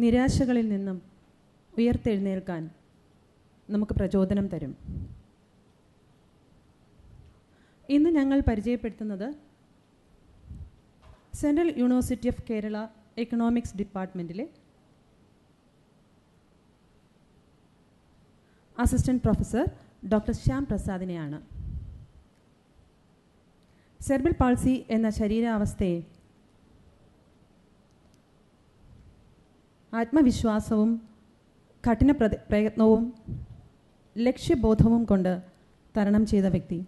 നിരാശകളിൽ നിന്നും ഉയർത്തെഴുന്നേൽക്കാൻ നമുക്ക് പ്രചോദനം തരും. ഇന്ന് ഞങ്ങൾ പരിചയപ്പെടുത്തുന്നത് central university of Kerala economics ഡിപ്പാർട്ട്മെൻറ്റിലെ അസിസ്റ്റൻറ്റ് പ്രൊഫസർ ഡോക്ടർ ശ്യാം പ്രസാദിനെയാണ്. സെർബൽ പാൾസി എന്ന ശരീരാവസ്ഥയെ ആത്മവിശ്വാസവും കഠിന പ്രയത്നവും ലക്ഷ്യബോധവും കൊണ്ട് തരണം ചെയ്ത വ്യക്തി.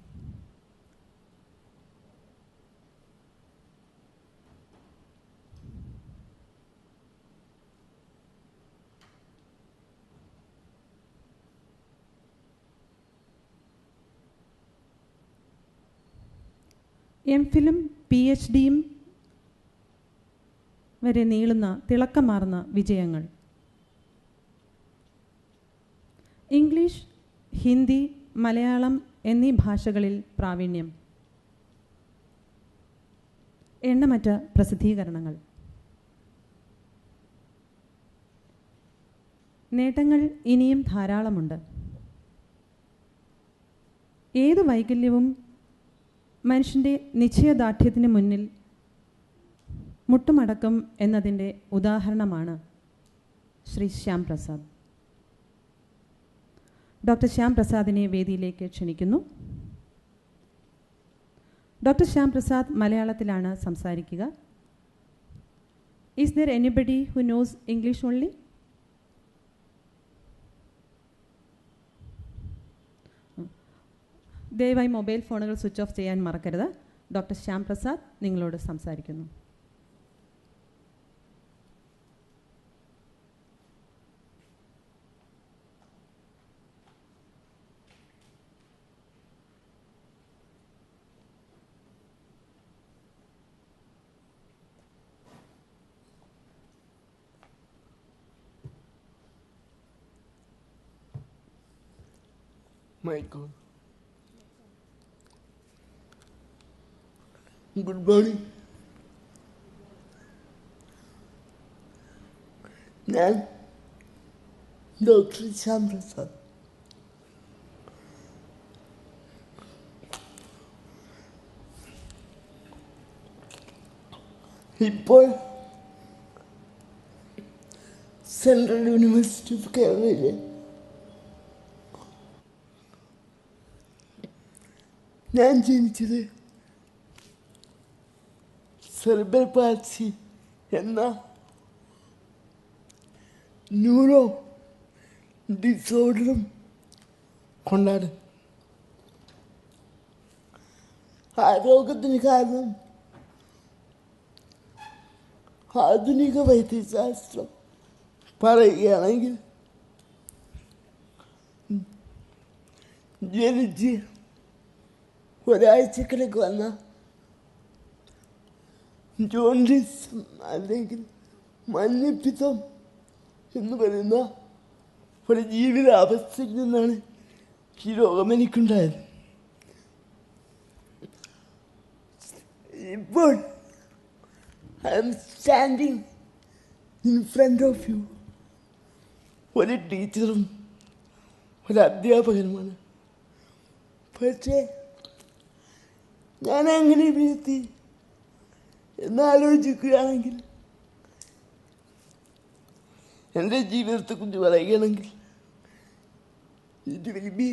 എംഫിലും PhDയും വരെ നീളുന്ന തിളക്കമാർന്ന വിജയങ്ങൾ. ഇംഗ്ലീഷ്, ഹിന്ദി, മലയാളം എന്നീ ഭാഷകളിൽ പ്രാവീണ്യം. എണ്ണമറ്റ പ്രസിദ്ധീകരണങ്ങൾ. നേട്ടങ്ങൾ ഇനിയും ധാരാളമുണ്ട്. ഏതു വൈകല്യവും മനുഷ്യൻ്റെ നിശ്ചയദാർഢ്യത്തിന് മുന്നിൽ മുട്ടുമടക്കും എന്നതിൻ്റെ ഉദാഹരണമാണ് ശ്രീ ശ്യാം പ്രസാദ്. ഡോക്ടർ ശ്യാം പ്രസാദിനെ വേദിയിലേക്ക് ക്ഷണിക്കുന്നു. ഡോക്ടർ ശ്യാം പ്രസാദ് മലയാളത്തിലാണ് സംസാരിക്കുക. Is there anybody who knows English only? ദയവായി മൊബൈൽ ഫോണുകൾ സ്വിച്ച് ഓഫ് ചെയ്യാൻ മറക്കരുത്. ഡോക്ടർ ശ്യാം പ്രസാദ് നിങ്ങളോട് സംസാരിക്കുന്നു. Marigold. Good morning. ഞാൻ ഡോക്ടർ ശ്യാം പ്രസാദ്. ഇപ്പോൾ സെൻട്രൽ യൂണിവേഴ്സിറ്റി ഓഫ് കേരളയിലെ ഞാൻ ജനിച്ചത് സെർബൽ പാൾസി എന്ന ന്യൂറോ ഡിസോർഡറും കൊണ്ടാണ്. ആ രോഗത്തിന് കാരണം ആധുനിക വൈദ്യശാസ്ത്രം പറയുകയാണെങ്കിൽ ജനിച്ച് ഒരാഴ്ചക്കിടക്ക് വന്ന ജോണ്ടിസ് അല്ലെങ്കിൽ മഞ്ഞപ്പിത്തം എന്ന് പറയുന്ന ഒരു ജീവിതാവസ്ഥയിൽ നിന്നാണ് ഈ രോഗം എനിക്കുണ്ടായത്. ഇപ്പോൾ I am standing in front of you. ഒരു ടീച്ചറും ഒരു അധ്യാപകനുമാണ്. പക്ഷേ ഞാൻ എങ്ങനെ വീഴ്ത്തി എന്നാലോചിക്കുകയാണെങ്കിൽ എൻ്റെ ജീവിതത്തെക്കുറിച്ച് പറയുകയാണെങ്കിൽ it will be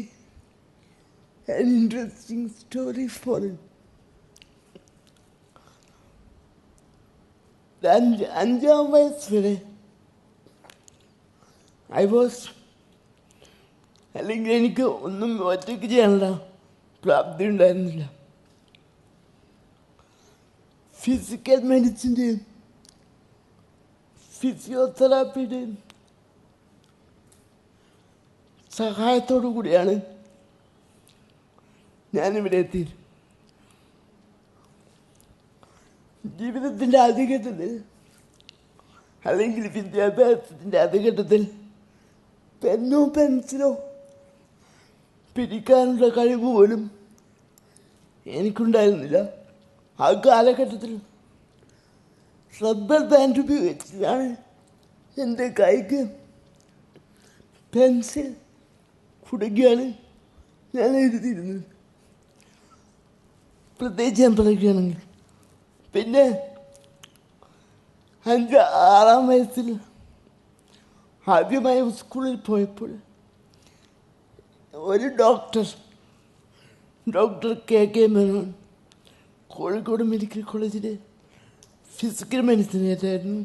an interesting story for it. അഞ്ചാം വയസ്സ് വരെ അല്ലെങ്കിൽ എനിക്ക് ഒന്നും ഒറ്റയ്ക്ക് ചെയ്യാനുള്ള പ്രാപ്തി ഉണ്ടായിരുന്നില്ല. ഫിസിക്കൽ മെഡിസിൻ്റെയും ഫിസിയോതെറാപ്പിയുടെയും സഹായത്തോടു കൂടിയാണ് ഞാനിവിടെ എത്തിയത്. ജീവിതത്തിൻ്റെ ആദ്യഘട്ടത്തിൽ അല്ലെങ്കിൽ വിദ്യാഭ്യാസത്തിൻ്റെ ആദ്യഘട്ടത്തിൽ പെന്നോ പെൻസിലോ പിടിക്കാനുള്ള കഴിവ് പോലും എനിക്കുണ്ടായിരുന്നില്ല. ആ കാലഘട്ടത്തിൽ റബ്ബർ ബാൻഡ് ഉപയോഗിച്ചാണ് എൻ്റെ കൈക്ക് പെൻസിൽ കുടുക്കിയാണ് ഞാൻ എഴുതിയിരുന്നത്, പ്രത്യേകിച്ച് ഞാൻ പറയുകയാണെങ്കിൽ. പിന്നെ 6-ാം വയസ്സിൽ ആദ്യമായി സ്കൂളിൽ പോയപ്പോൾ ഒരു doctor K Menon Kozhikode medical കോളേജിലെ ഫിസിക്കൽ മെഡിസിൻ ആയിട്ടായിരുന്നു.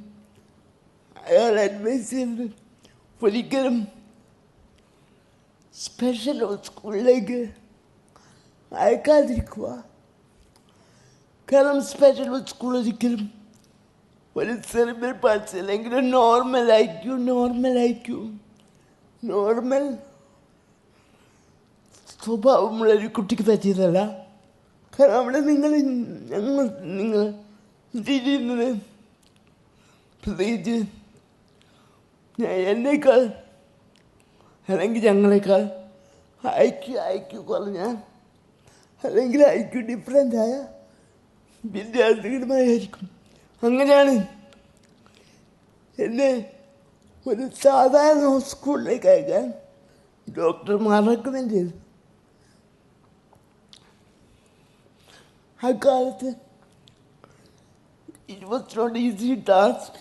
അയാൾ അഡ്വൈസ് ചെയ്തത് ഒരിക്കലും സ്പെഷ്യൽ സ്കൂളിലേക്ക് അയക്കാതിരിക്കുക. കാരണം സ്പെഷ്യൽ സ്കൂൾ ഒരിക്കലും ഒരു സെറിബ്രൽ പാൾസി അല്ലെങ്കിൽ നോർമൽ സ്വഭാവമുള്ളൊരു കുട്ടിക്ക് പറ്റിയതല്ല. കാരണം അവിടെ നിങ്ങൾ ചെയ്യുന്നത് പ്രത്യേകിച്ച് എന്നേക്കാൾ അല്ലെങ്കിൽ ഞങ്ങളെക്കാൾ ഐക്യു കുറഞ്ഞ അല്ലെങ്കിൽ ഐക്യു ഡിഫറൻ്റായ വിദ്യാർത്ഥികളുമായിരിക്കും. അങ്ങനെയാണ് എന്നെ ഒരു സാധാരണ സ്കൂളിലേക്ക് അയക്കാൻ ഡോക്ടർമാർ റെക്കമെൻഡ് ചെയ്തു. അക്കാലത്ത് it was not easy task.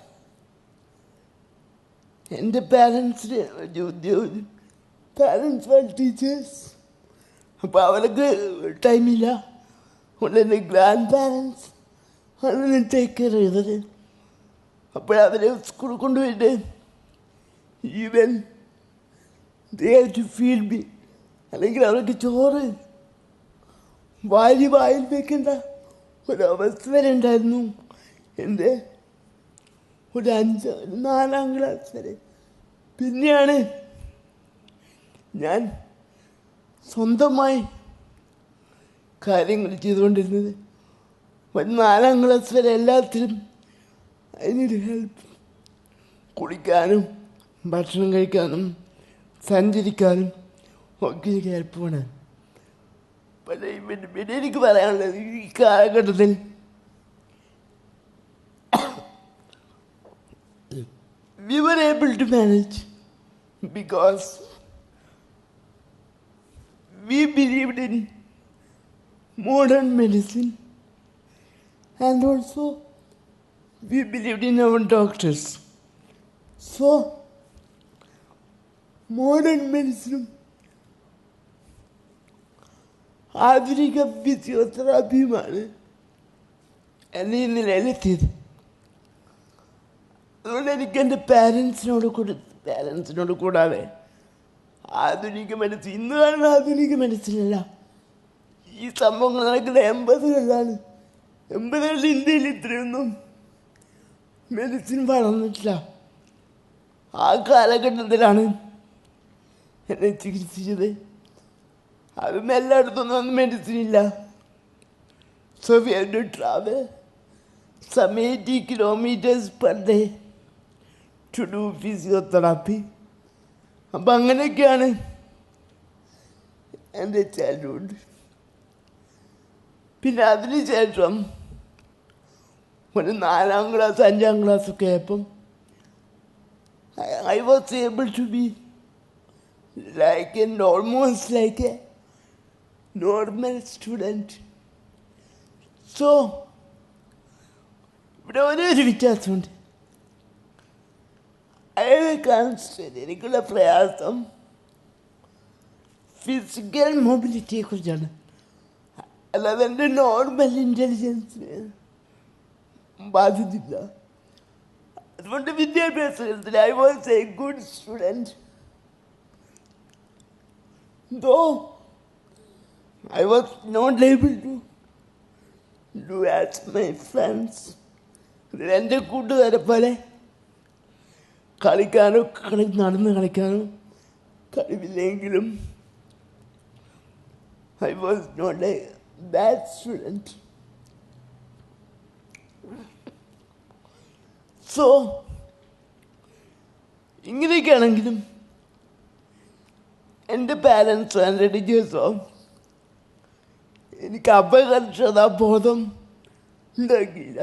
എൻ്റെ പാരൻസിന് പാരൻസ് ആർ ടീച്ചേഴ്സ്, അപ്പോൾ അവർക്ക് ടൈമില്ല. അതുകൊണ്ട് എൻ്റെ ഗ്രാൻഡ് പാരൻസ് ആണ് ടേക്ക് കെയർ ചെയ്തത്. അപ്പോഴവരെ സ്കൂളിൽ കൊണ്ടുപോയിട്ട് even they have to feed me, അല്ലെങ്കിൽ അവർക്ക് ചോറ് വായിൽ വെക്കേണ്ട ഒരവസ്ഥ വരെ ഉണ്ടായിരുന്നു. എൻ്റെ ഒരു 4-ാം ക്ലാസ് വരെ. പിന്നെയാണ് ഞാൻ സ്വന്തമായി കാര്യങ്ങൾ ചെയ്തുകൊണ്ടിരുന്നത്. ഒരു 4-ാം ക്ലാസ് വരെ എല്ലാത്തിനും അതിനൊരു ഹെൽപ്പ്. കുളിക്കാനും ഭക്ഷണം കഴിക്കാനും സഞ്ചരിക്കാനും ഒക്കെ എനിക്ക് ഹെൽപ്പ് വേണം. പിന്നെ എനിക്ക് പറയാനുള്ളത്, ഈ കാലഘട്ടത്തിൽ we were able to manage because we believed in modern medicine and also we believed in our doctors. So modern medicine ആധുനിക ഫിസിയോതെറാപ്പിയുമാണ് എന്നെ ഈ നിലയിലെത്തിയത്. അതുകൊണ്ട് എനിക്ക് എൻ്റെ പാരൻസിനോട് കൂടാതെ ആധുനിക മെഡിസിൻ, ഇന്ന് കാണുന്ന ആധുനിക മെഡിസിനല്ല, ഈ സംഭവങ്ങൾ നടക്കുന്ന 80-കളിലാണ്. 80-കളിൽ ഇന്ത്യയിൽ ഇത്രയൊന്നും മെഡിസിൻ വളർന്നിട്ടില്ല. ആ കാലഘട്ടത്തിലാണ് എന്നെ ചികിത്സിച്ചത്. അതും എല്ലായിടത്തൊന്നും മെഡിസിൻ ഇല്ല. So we have to travel some 80 kilometers per day to do physiotherapy. അപ്പം അങ്ങനെയൊക്കെയാണ് എൻ്റെ ചൈൽഡ്ഹുഡ്. പിന്നെ അതിനുശേഷം ഒരു 4-ാം ക്ലാസ് 5-ാം ക്ലാസ്സൊക്കെ ആയപ്പം I was able to be almost like a normal student. So ഇവിടെ ഒരു വ്യത്യാസമുണ്ട്. എനിക്കുള്ള പ്രയാസം ഫിസിക്കൽ മൊബിലിറ്റിയെക്കുറിച്ചാണ്, അല്ലാതെ എൻ്റെ നോർമൽ ഇൻ്റലിജൻസിനെ ബാധിച്ചില്ല. അതുകൊണ്ട് വിദ്യാഭ്യാസത്തിൽ I was a good student, though I was not able to do as my friends. എൻ്റെ കൂട്ടുകാരെ പോലെ നടന്ന് കളിക്കാനോ കഴിവില്ലെങ്കിലും I was not a bad student. So ഇങ്ങനെയൊക്കെയാണെങ്കിലും എൻ്റെ പാരൻസോ എൻ്റെ ടീച്ചേഴ്സോ എനിക്ക് അപകർഷതാബോധം ഉണ്ടാക്കിയില്ല.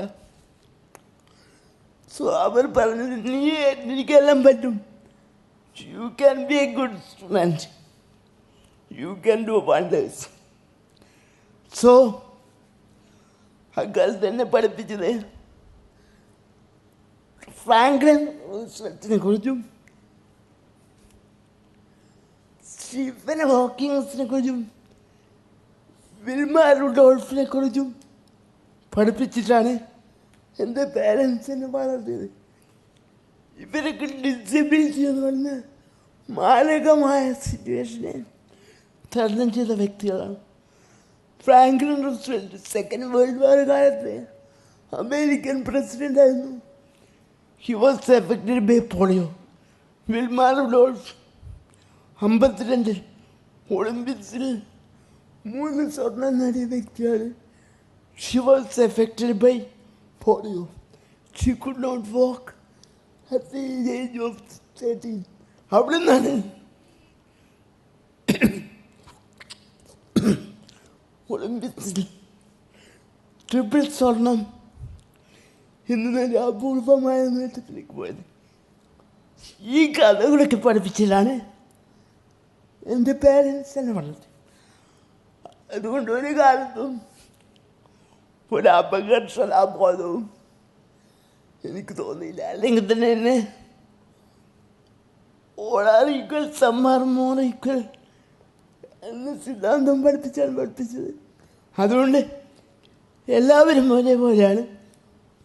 സോ അവർ പറഞ്ഞത്, എനിക്കെല്ലാം പറ്റും, you can be A good student, you can do wonders. So അക്കാലത്ത് എന്നെ പഠിപ്പിച്ചത് ഫ്രാങ്ക്ലിൻ റൂസ്വെൽറ്റിനെ കുറിച്ചും സ്റ്റീഫൻ ഹോക്കിങ്സിനെ കുറിച്ചും വിൽമ റുഡോൾഫിനെ കുറിച്ചും പഠിപ്പിച്ചിട്ടാണ് എൻ്റെ പേരൻസ് എന്നെ വളർത്തിയത്. ഇവരൊക്കെ ഡിസബിലിറ്റി എന്ന് പറഞ്ഞ മാരകമായ സിറ്റുവേഷനെ തരണം ചെയ്ത വ്യക്തികളാണ്. Franklin Roosevelt second world war കാലത്ത് അമേരിക്കൻ പ്രസിഡൻ്റായിരുന്നു. He was affected by polio. Wilma Rudolph 52 ഒളിമ്പിക്സിൽ 3 സ്വർണം നേടിയ വ്യക്തിയാണ്. She was affected by polio. She could not walk at the age of 13. അവിടെ നിന്നാണ് ഒളിമ്പിക്സിൽ ട്രിപ്പിൾ സ്വർണം എന്നൊരു അപൂർവമായ നേട്ടത്തിലേക്ക് പോയത്. ഈ കഥകളൊക്കെ പഠിപ്പിച്ചതാണ് എൻ്റെ പേരൻസ് എന്നെ വളർത്തി. അതുകൊണ്ട് ഒരു കാലത്തും ഒരു അപകർഷതാബോധവും എനിക്ക് തോന്നിയില്ല. അല്ലെങ്കിൽ തന്നെ എന്നെ all are equal, some are more equal എന്ന സിദ്ധാന്തം പഠിപ്പിച്ചത്. അതുകൊണ്ട് എല്ലാവരും ഒരേപോലെയാണ്,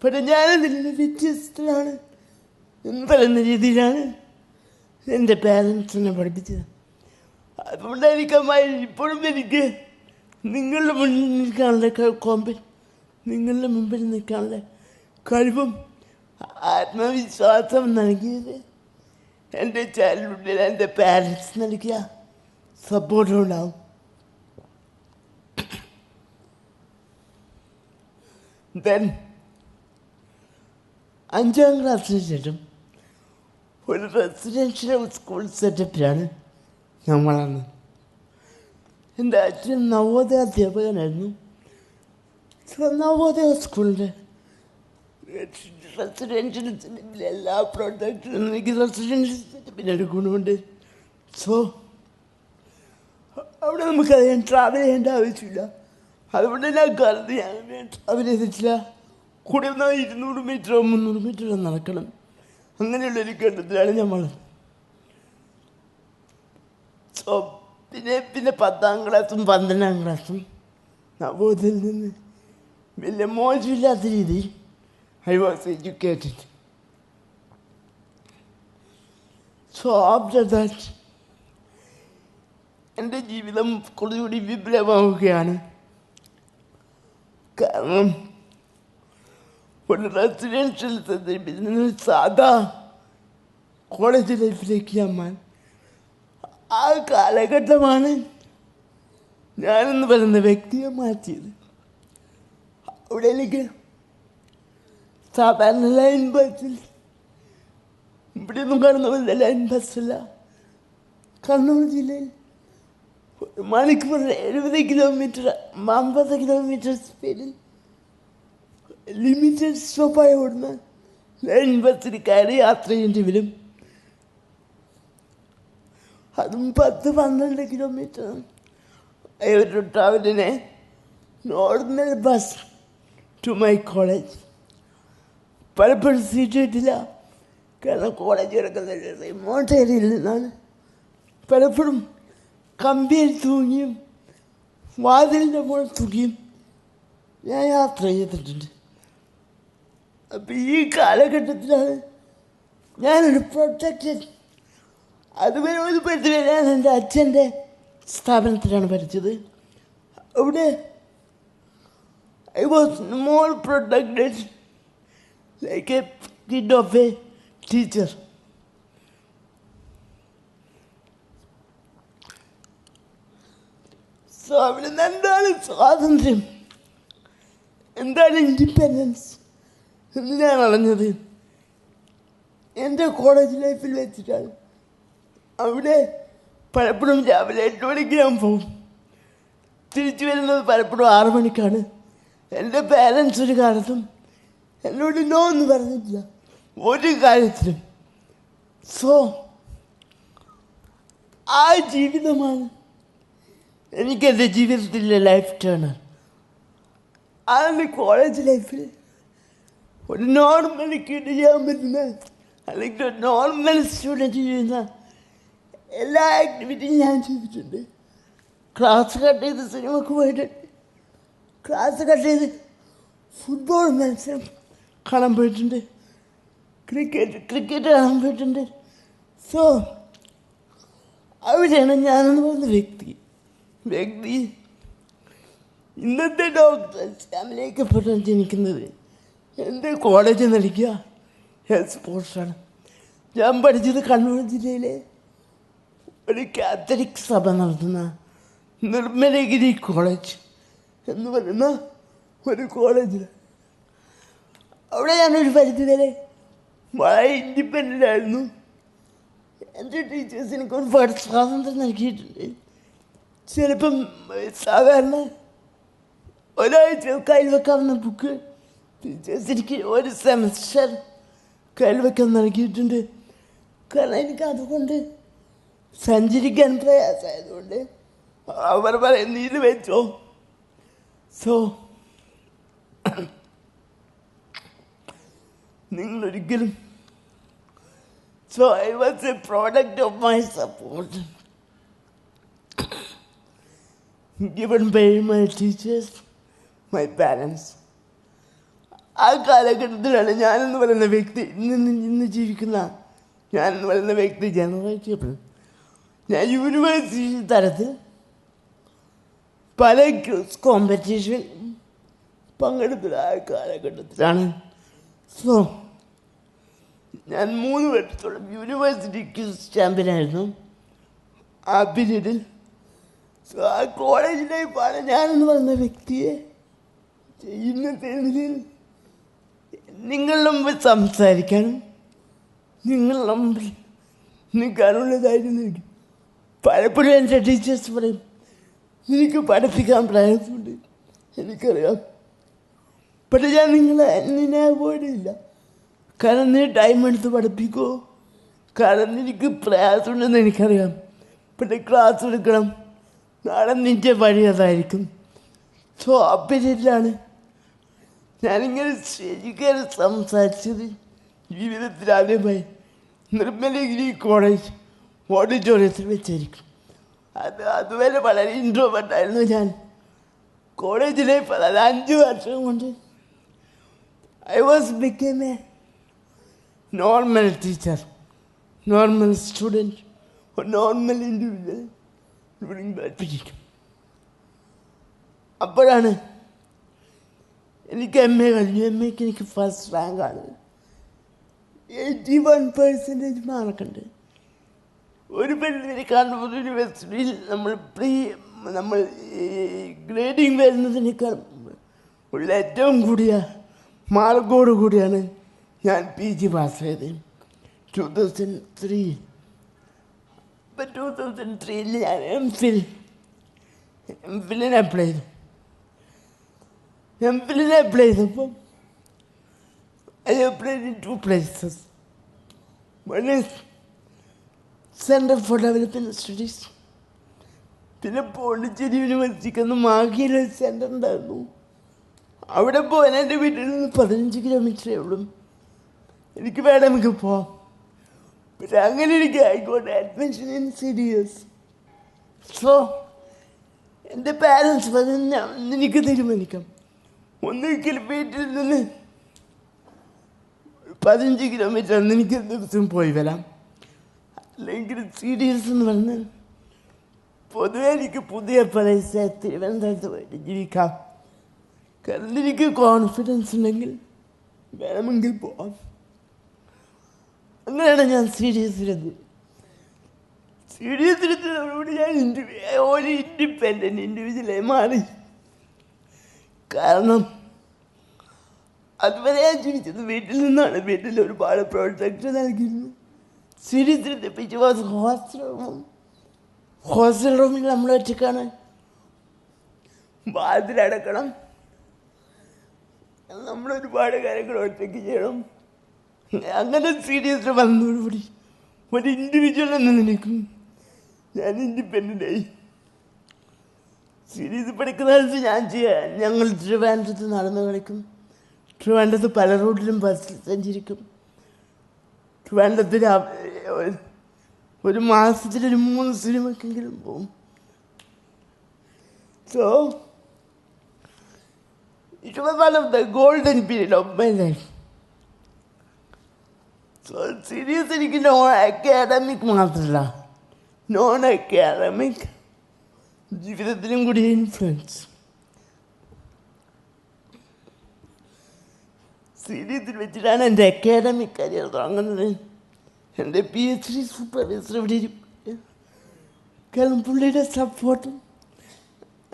പക്ഷെ ഞാനതിൽ വ്യത്യസ്തനാണ് എന്ന് പറയുന്ന രീതിയിലാണ് എൻ്റെ പേരൻസ് എന്നെ പഠിപ്പിച്ചത്. അതുകൊണ്ടായിരിക്കാം ഇപ്പോഴും എനിക്ക് നിങ്ങളുടെ മുന്നിൽ നിൽക്കാനുള്ള നിങ്ങളുടെ മുമ്പിൽ നിൽക്കാനുള്ള കഴിവും ആത്മവിശ്വാസം നൽകിയത് എൻ്റെ ചൈൽഡ്ഹുഡിൽ എൻ്റെ പാരൻസ് നൽകിയ സപ്പോർട്ടും ഉണ്ടാവും. ദെൻ 5ാം ക്ലാസ്സിന് ശേഷം ഒരു റെസിഡൻഷ്യൽ സ്കൂൾ സെറ്റപ്പിലാണ് ഞാൻ വളർന്നത്. എൻ്റെ അച്ഛൻ നവോദയ അധ്യാപകനായിരുന്നു. നവോദയ സ്കൂളിൻ്റെ റെസിഡൻഷ്യൽ സെറ്റപ്പിൽ എല്ലാ പ്രോഡക്റ്റിനും എനിക്ക് റെസിഡൻഷ്യൽ സെറ്റപ്പിൻ്റെ ഒരു ഗുണമുണ്ട്. സോ അവിടെ നമുക്കറിയാൻ ട്രാവൽ ചെയ്യേണ്ട ആവശ്യമില്ല. അതുകൊണ്ട് ഞാൻ കരുതി ഞാൻ ട്രാവൽ ചെയ്തിട്ടില്ല. കൂടെ 200 മീറ്ററോ 300 മീറ്ററോ നടക്കണം. അങ്ങനെയുള്ളൊരു ഘട്ടത്തിലാണ് ഞാൻ വളർന്നത്. സോ പിന്നെ 10ാം ക്ലാസ്സും 12ാം ക്ലാസ്സും നവോദയയിൽ നിന്ന് വലിയ മോശമില്ലാത്ത രീതിയിൽ I was educated. So after that എൻ്റെ ജീവിതം കുറച്ചുകൂടി വിപുലമാവുകയാണ്. കാരണം ഒരു റെസിഡൻഷ്യൽ സെറ്റപ്പിൽ നിന്ന് സാധാ കോളേജ് ലൈഫിലേക്ക് ഞാൻ ആ കാലഘട്ടമാണ് ഞാനെന്ന് പറയുന്ന വ്യക്തിയെ മാറ്റിയത്. അവിടെ എനിക്ക് സാധാരണ ലൈൻ ബസ്സിൽ ഇവിടെയൊന്നും കാണുന്ന പോലെ ലൈൻ ബസ്സില്ല. കണ്ണൂർ ജില്ലയിൽ മണിക്കൂറിൽ 70 കിലോമീറ്റർ 50 കിലോമീറ്റർ സ്പീഡിൽ ലിമിറ്റഡ് സ്റ്റോപ്പായി ഓടുന്ന ലൈൻ ബസ്സിൽ കയറി യാത്ര ചെയ്യേണ്ടി വരും. അതും 10-12 കിലോമീറ്റർ ഒരു ട്രാവലിനെ normal bus to my college. പലപ്പോഴും സീറ്റ് കിട്ടില്ല. കാരണം കോളേജ് കിടക്കുന്ന റിമോട്ട് ഏരിയയിൽ നിന്നാണ്. പലപ്പോഴും കമ്പിയിൽ തൂങ്ങിയും വാതിലിൻ്റെ മുകളിൽ തൂങ്ങിയും ഞാൻ യാത്ര ചെയ്തിട്ടുണ്ട്. അപ്പം ഈ കാലഘട്ടത്തിലാണ് ഞാനൊരു പ്രൊട്ടക്റ്റഡ്. അതുവരെ ഒരു പരിധിവരെ ഞാൻ എൻ്റെ അച്ഛൻ്റെ സ്ഥാപനത്തിലാണ് പഠിച്ചത്. അവിടെ I was more protected like a kid of a teacher. So അവിടെ നിന്ന് എന്താണ് സ്വാതന്ത്ര്യം, എന്താണ് ഇൻഡിപെൻഡൻസ് എന്ന് ഞാൻ അറിഞ്ഞത് എൻ്റെ കോളേജ് ലൈഫിൽ വെച്ചിട്ടാണ്. അവിടെ പലപ്പോഴും രാവിലെ 8 മണിക്ക് ഞാൻ പോകും. തിരിച്ചു വരുന്നത് പലപ്പോഴും 6 മണിക്കാണ്. എൻ്റെ പേരൻസ് ഒരു കാലത്തും എന്നോട് നോ എന്ന് പറഞ്ഞിട്ടില്ല. ഒരു കാര്യത്തിലും. സോ ആ ജീവിതമാണ് എനിക്കെൻ്റെ ജീവിതത്തിലെ ലൈഫ് ടേണർ. അതാണ് കോളേജ് ലൈഫിൽ ഒരു നോർമൽ കിഡ് ചെയ്യാൻ പറ്റുന്ന, അല്ലെങ്കിൽ ഒരു നോർമൽ സ്റ്റുഡൻറ്റ് ചെയ്യുന്ന എല്ലാ ആക്ടിവിറ്റിയും ഞാൻ ചെയ്തിട്ടുണ്ട്. ക്ലാസ് കട്ട് ചെയ്ത് സിനിമക്ക് പോയിട്ടുണ്ട്, ക്ലാസ് കട്ട് ചെയ്ത് ഫുട്ബോൾ മത്സരം കാണാൻ പോയിട്ടുണ്ട്, ക്രിക്കറ്റ് കാണാൻ പോയിട്ടുണ്ട്. സോ അവിടെയാണ് ഞാനെന്ന് പറഞ്ഞ വ്യക്തി ഇന്നത്തെ ഡോക്ടർ ശ്യാമിലേക്കപ്പെട്ടാണ് ജനിക്കുന്നത്. എൻ്റെ കോളേജ് നൽകിയ ഹെൽത്ത് സ്പോർട്സാണ്. ഞാൻ പഠിച്ചത് കണ്ണൂർ ജില്ലയിലെ ഒരു കാത്തലിക് സഭ നടത്തുന്ന നിർമ്മലഗിരി കോളേജ് എന്ന് പറയുന്ന ഒരു കോളേജിൽ. അവിടെ ഞാനൊരു പരിധിവരെ വളരെ ഇൻഡിപെൻഡൻ്റ് ആയിരുന്നു. എൻ്റെ ടീച്ചേഴ്സ് എനിക്ക് ഒരുപാട് സ്വാതന്ത്ര്യം നൽകിയിട്ടുണ്ട്. ചിലപ്പം സാധാരണ ഒരാഴ്ച കയ്യിൽ വെക്കാവുന്ന ബുക്ക് ടീച്ചേഴ്സ് എനിക്ക് ഒരു സെമസ്റ്റർ കയ്യിൽ വെക്കാൻ നൽകിയിട്ടുണ്ട്. കാരണം എനിക്ക് അതുകൊണ്ട് സഞ്ചരിക്കാൻ പ്രയാസമായതുകൊണ്ട് അവർ പറയുന്നു ഇത് വെച്ചോ. സോ നിങ്ങളൊരിക്കലും So I was a product of my support given by my teachers, my parents. ആ കാലഘട്ടത്തിലാണ് ഞാനെന്ന് പറയുന്ന വ്യക്തി ഇന്ന് ജീവിക്കുന്ന ഞാനെന്ന് പറയുന്ന വ്യക്തി ജനറേറ്റ് ചെയ്യപ്പെടുന്നത്. ഞാൻ യൂണിവേഴ്സിറ്റി തലത്തിൽ പല ക്യൂസ് കോമ്പറ്റീഷൻ പങ്കെടുത്ത ആ കാലഘട്ടത്തിലാണ്. സോ ഞാൻ 3 വർഷത്തോളം യൂണിവേഴ്സിറ്റി ക്യൂസ് ചാമ്പ്യനായിരുന്നു ആ പീരീഡിൽ. സോ ആ കോളേജ് ലൈഫാണ് ഞാനെന്ന് പറയുന്ന വ്യക്തിയെ ഇന്നത്തെ ഇതിൽ നിങ്ങളുടെ മുമ്പിൽ സംസാരിക്കാനും നിങ്ങളുടെ മുമ്പിൽ നിൽക്കാനുള്ളതായിരുന്നു. എനിക്ക് പലപ്പോഴും എൻ്റെ ടീച്ചേഴ്സ് പറയും എനിക്ക് പഠിപ്പിക്കാൻ പ്രയാസമുണ്ട്, എനിക്കറിയാം, പക്ഷേ ഞാൻ നിന്നെ അവോയ്ഡ് ചെയ്യില്ല. കാരണം നീ ടൈം എടുത്ത് പഠിപ്പിക്കുമോ, കാരണം എനിക്ക് പ്രയാസമുണ്ടെന്ന് എനിക്കറിയാം, പക്ഷേ ക്ലാസ് എടുക്കണം, നാളെ നിൻ്റെ വഴി അതായിരിക്കും. സോ ആ പീരീഡിലാണ് ഞാനിങ്ങനെ ശരിക്കും സംസാരിച്ചത് ജീവിതത്തിൽ ആദ്യമായി നിർമ്മലഗിരി കോളേജ് ഓഡിറ്റോറിയത്തിൽ വെച്ചായിരിക്കും. അതുവരെ വളരെ ഇൻട്രോവേർട്ടായിരുന്നു ഞാൻ. കോളേജിലെ 5 വർഷം കൊണ്ട് I was became a normal teacher, normal student, or normal individual during that period. അപ്പോഴാണ് എനിക്ക് MA കഴിഞ്ഞു. MAക്ക് എനിക്ക് ഫസ്റ്റ് റാങ്കാണ്, 81% മാർക്കുണ്ട്. ഒരു പരിധി കാൺപൂർ യൂണിവേഴ്സിറ്റിയിൽ നമ്മൾ ഗ്രേഡിങ് വരുന്നതിനേക്കാൾ ഉള്ള ഏറ്റവും കൂടിയ മാർക്കോട് കൂടിയാണ് ഞാൻ PG പാസ്സായത് 2003. ഇപ്പം 2003 ഞാൻ എംഫിലിന് അപ്ലൈ ചെയ്തു. എംഫിലിന് അപ്ലൈ ചെയ്തപ്പം I applied in 2 places. One is Center for Development Studies. പിന്നെ പോണ്ടിച്ചേരി യൂണിവേഴ്സിറ്റിക്ക് മാഹിയിലൊരു സെൻറ്റർ ഉണ്ടായിരുന്നു. അവിടെ പോകാൻ എൻ്റെ വീട്ടിൽ നിന്ന് 15 കിലോമീറ്ററേ ഉള്ളൂ. എനിക്ക് വേണമെങ്കിൽ പോവാം, പക്ഷെ അങ്ങനെ എനിക്ക് ആയിക്കോട്ടെ അഡ്മിഷൻ ഇൻ CDS. സോ എൻ്റെ പാരൻസ് പറഞ്ഞു എനിക്ക് തീരുമാനിക്കാം, ഒന്നിക്കൽ വീട്ടിൽ നിന്ന് 15 കിലോമീറ്റർ എനിക്ക് ദിവസം പോയി വരാം, അല്ലെങ്കിൽ CDS എന്ന് പറഞ്ഞാൽ പൊതുവെ എനിക്ക് പുതിയ പ്ലേസ് തിരുവനന്തപുരത്ത് പോയിട്ട് ജീവിക്കാം. കാരണം എനിക്ക് കോൺഫിഡൻസ് ഉണ്ടെങ്കിൽ വേണമെങ്കിൽ പോവാം. അങ്ങനെയാണ് ഞാൻ CDSലെത്തി. CDSലെത്തിയതോടുകൂടി ഞാൻ ഒരു ഇൻഡിപെൻഡൻറ്റ് ഇൻഡിവിജ്വലായി മാറി. കാരണം അതുവരെ ഞാൻ ജീവിച്ചത് വീട്ടിൽ നിന്നാണ്. വീട്ടിൽ ഒരുപാട് പ്രോജക്റ്റ് നൽകിയിരുന്നു. CDSലെത്തിപ്പിച്ച് ഹോസ്റ്റൽ റൂമിൽ നമ്മൾ ഒറ്റക്കാണ്, വാതിലടക്കണം, നമ്മളൊരുപാട് കാര്യങ്ങൾ ഒറ്റയ്ക്ക് ചെയ്യണം. അങ്ങനെ സീരിയസ് വന്നതോടുകൂടി ഒരു ഇൻഡിവിജ്വൽ എന്ന നിലയ്ക്കും ഞാൻ ഇൻഡിപെൻഡൻ്റായി. സീരീസ് പഠിക്കുന്ന കാലത്ത് ഞങ്ങൾ ട്രിവാൻഡ്രത്ത് നടന്നു കളിക്കും. ട്രിവാൻഡ്രത്ത് പല റോഡിലും ബസ്സിൽ സഞ്ചരിക്കും. ട്രിവാൻഡ്രത്തിൽ ഒരു മാസത്തിൽ 3 സിനിമക്കെങ്കിലും പോകും. So it was one of the golden period of my life. So series എനിക്ക് നോൺ അക്കാഡമിക് മാത്രമല്ല, നോൺ അക്കാഡമിക് ജീവിതത്തിലും കൂടി ഇൻഫ്ലുവൻസ്. സീരീസിൽ വെച്ചിട്ടാണ് എൻ്റെ അക്കാഡമിക് കരിയർ തുടങ്ങുന്നത്. എൻ്റെ PhD സൂപ്പർവൈസർ ഇവിടെ ഇരിക്കും. കാരണം പുള്ളിയുടെ സപ്പോർട്ടും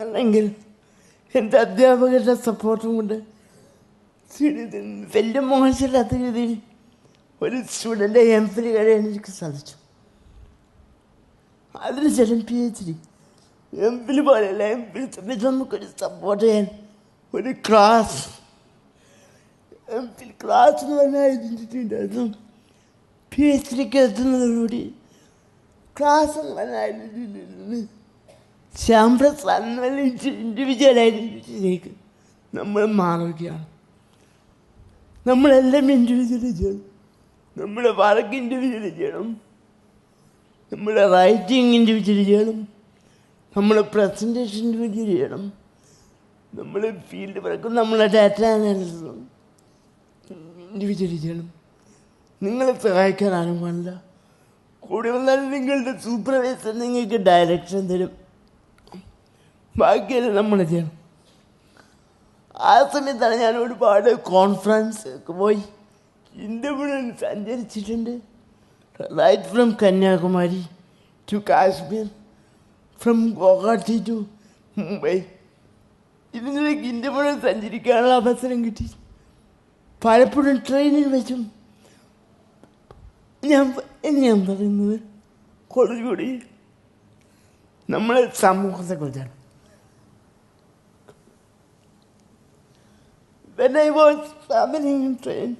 അല്ലെങ്കിൽ എൻ്റെ അധ്യാപകരുടെ സപ്പോർട്ടും കൊണ്ട് സീരീസിൽ വലിയ മോശമില്ലാത്ത രീതിയിൽ ഒരു സ്റ്റുഡൻ്റ് MPhil കഴിയാൻ എനിക്ക് സാധിച്ചു. അതിനുശേഷം PhD. MPhil പോലെയല്ല, MPhil സമയത്ത് നമുക്കൊരു സപ്പോർട്ട് ചെയ്യാൻ ഒരു ക്ലാസ്, MPhil ക്ലാസ് എന്ന് പറഞ്ഞാൽ ഐഡൻറ്റിറ്റി ഉണ്ടായിരുന്നു. PhDക്ക് എത്തുന്നതോടുകൂടി ക്ലാസ് എന്ന് പറഞ്ഞ ഐഡൻറ്റിറ്റിയിൽ നിന്ന് ശ്യാം പ്രസാദ് എന്ന് പറഞ്ഞ ഇൻഡിവിജ്വൽ ഐഡൻറ്റിറ്റിയിലേക്ക് നമ്മൾ മാറുകയാണ്. നമ്മളെല്ലാം ഇൻഡിവിജ്വൽ ചെയ്യണം. നമ്മുടെ വർക്ക് ഇൻഡിവിജ്വൽ ചെയ്യണം, നമ്മുടെ റൈറ്റിംഗ് ഇൻഡിവിജ്വൽ ചെയ്യണം, നമ്മുടെ പ്രസൻറ്റേഷൻ ഇൻഡിവിജ്വൽ ചെയ്യണം, നമ്മുടെ ഫീൽഡ് വർക്കും നമ്മുടെ ഡാറ്റ അനാലിസിസും ഇൻഡിവിജ്വൽ ചെയ്യണം. നിങ്ങളെ സഹായിക്കാൻ ആരും കാണില്ല. കൂടെ വന്നാലും നിങ്ങളുടെ സൂപ്പർവൈസർ നിങ്ങൾക്ക് ഡയറക്ഷൻ തരും, ബാക്കിയെല്ലാം നമ്മൾ ചെയ്യണം. ആ സമയത്താണ് ഞാൻ ഒരുപാട് കോൺഫറൻസ് ഒക്കെ പോയി ഇന്ത്യ മുഴുവൻ സഞ്ചരിച്ചിട്ടുണ്ട്. Right from Kanyakumari to Kashmir, from Guwahati to Mumbai. ഇതിനിടയ്ക്ക് ഇന്ത്യ മുഴുവൻ സഞ്ചരിക്കാനുള്ള അവസരം കിട്ടി. പലപ്പോഴും ട്രെയിനിൽ വെച്ചും ഞാൻ പറയുന്നത് കുറച്ചുകൂടി നമ്മളെ സമൂഹത്തെക്കുറിച്ചാണ്. When I was traveling in train,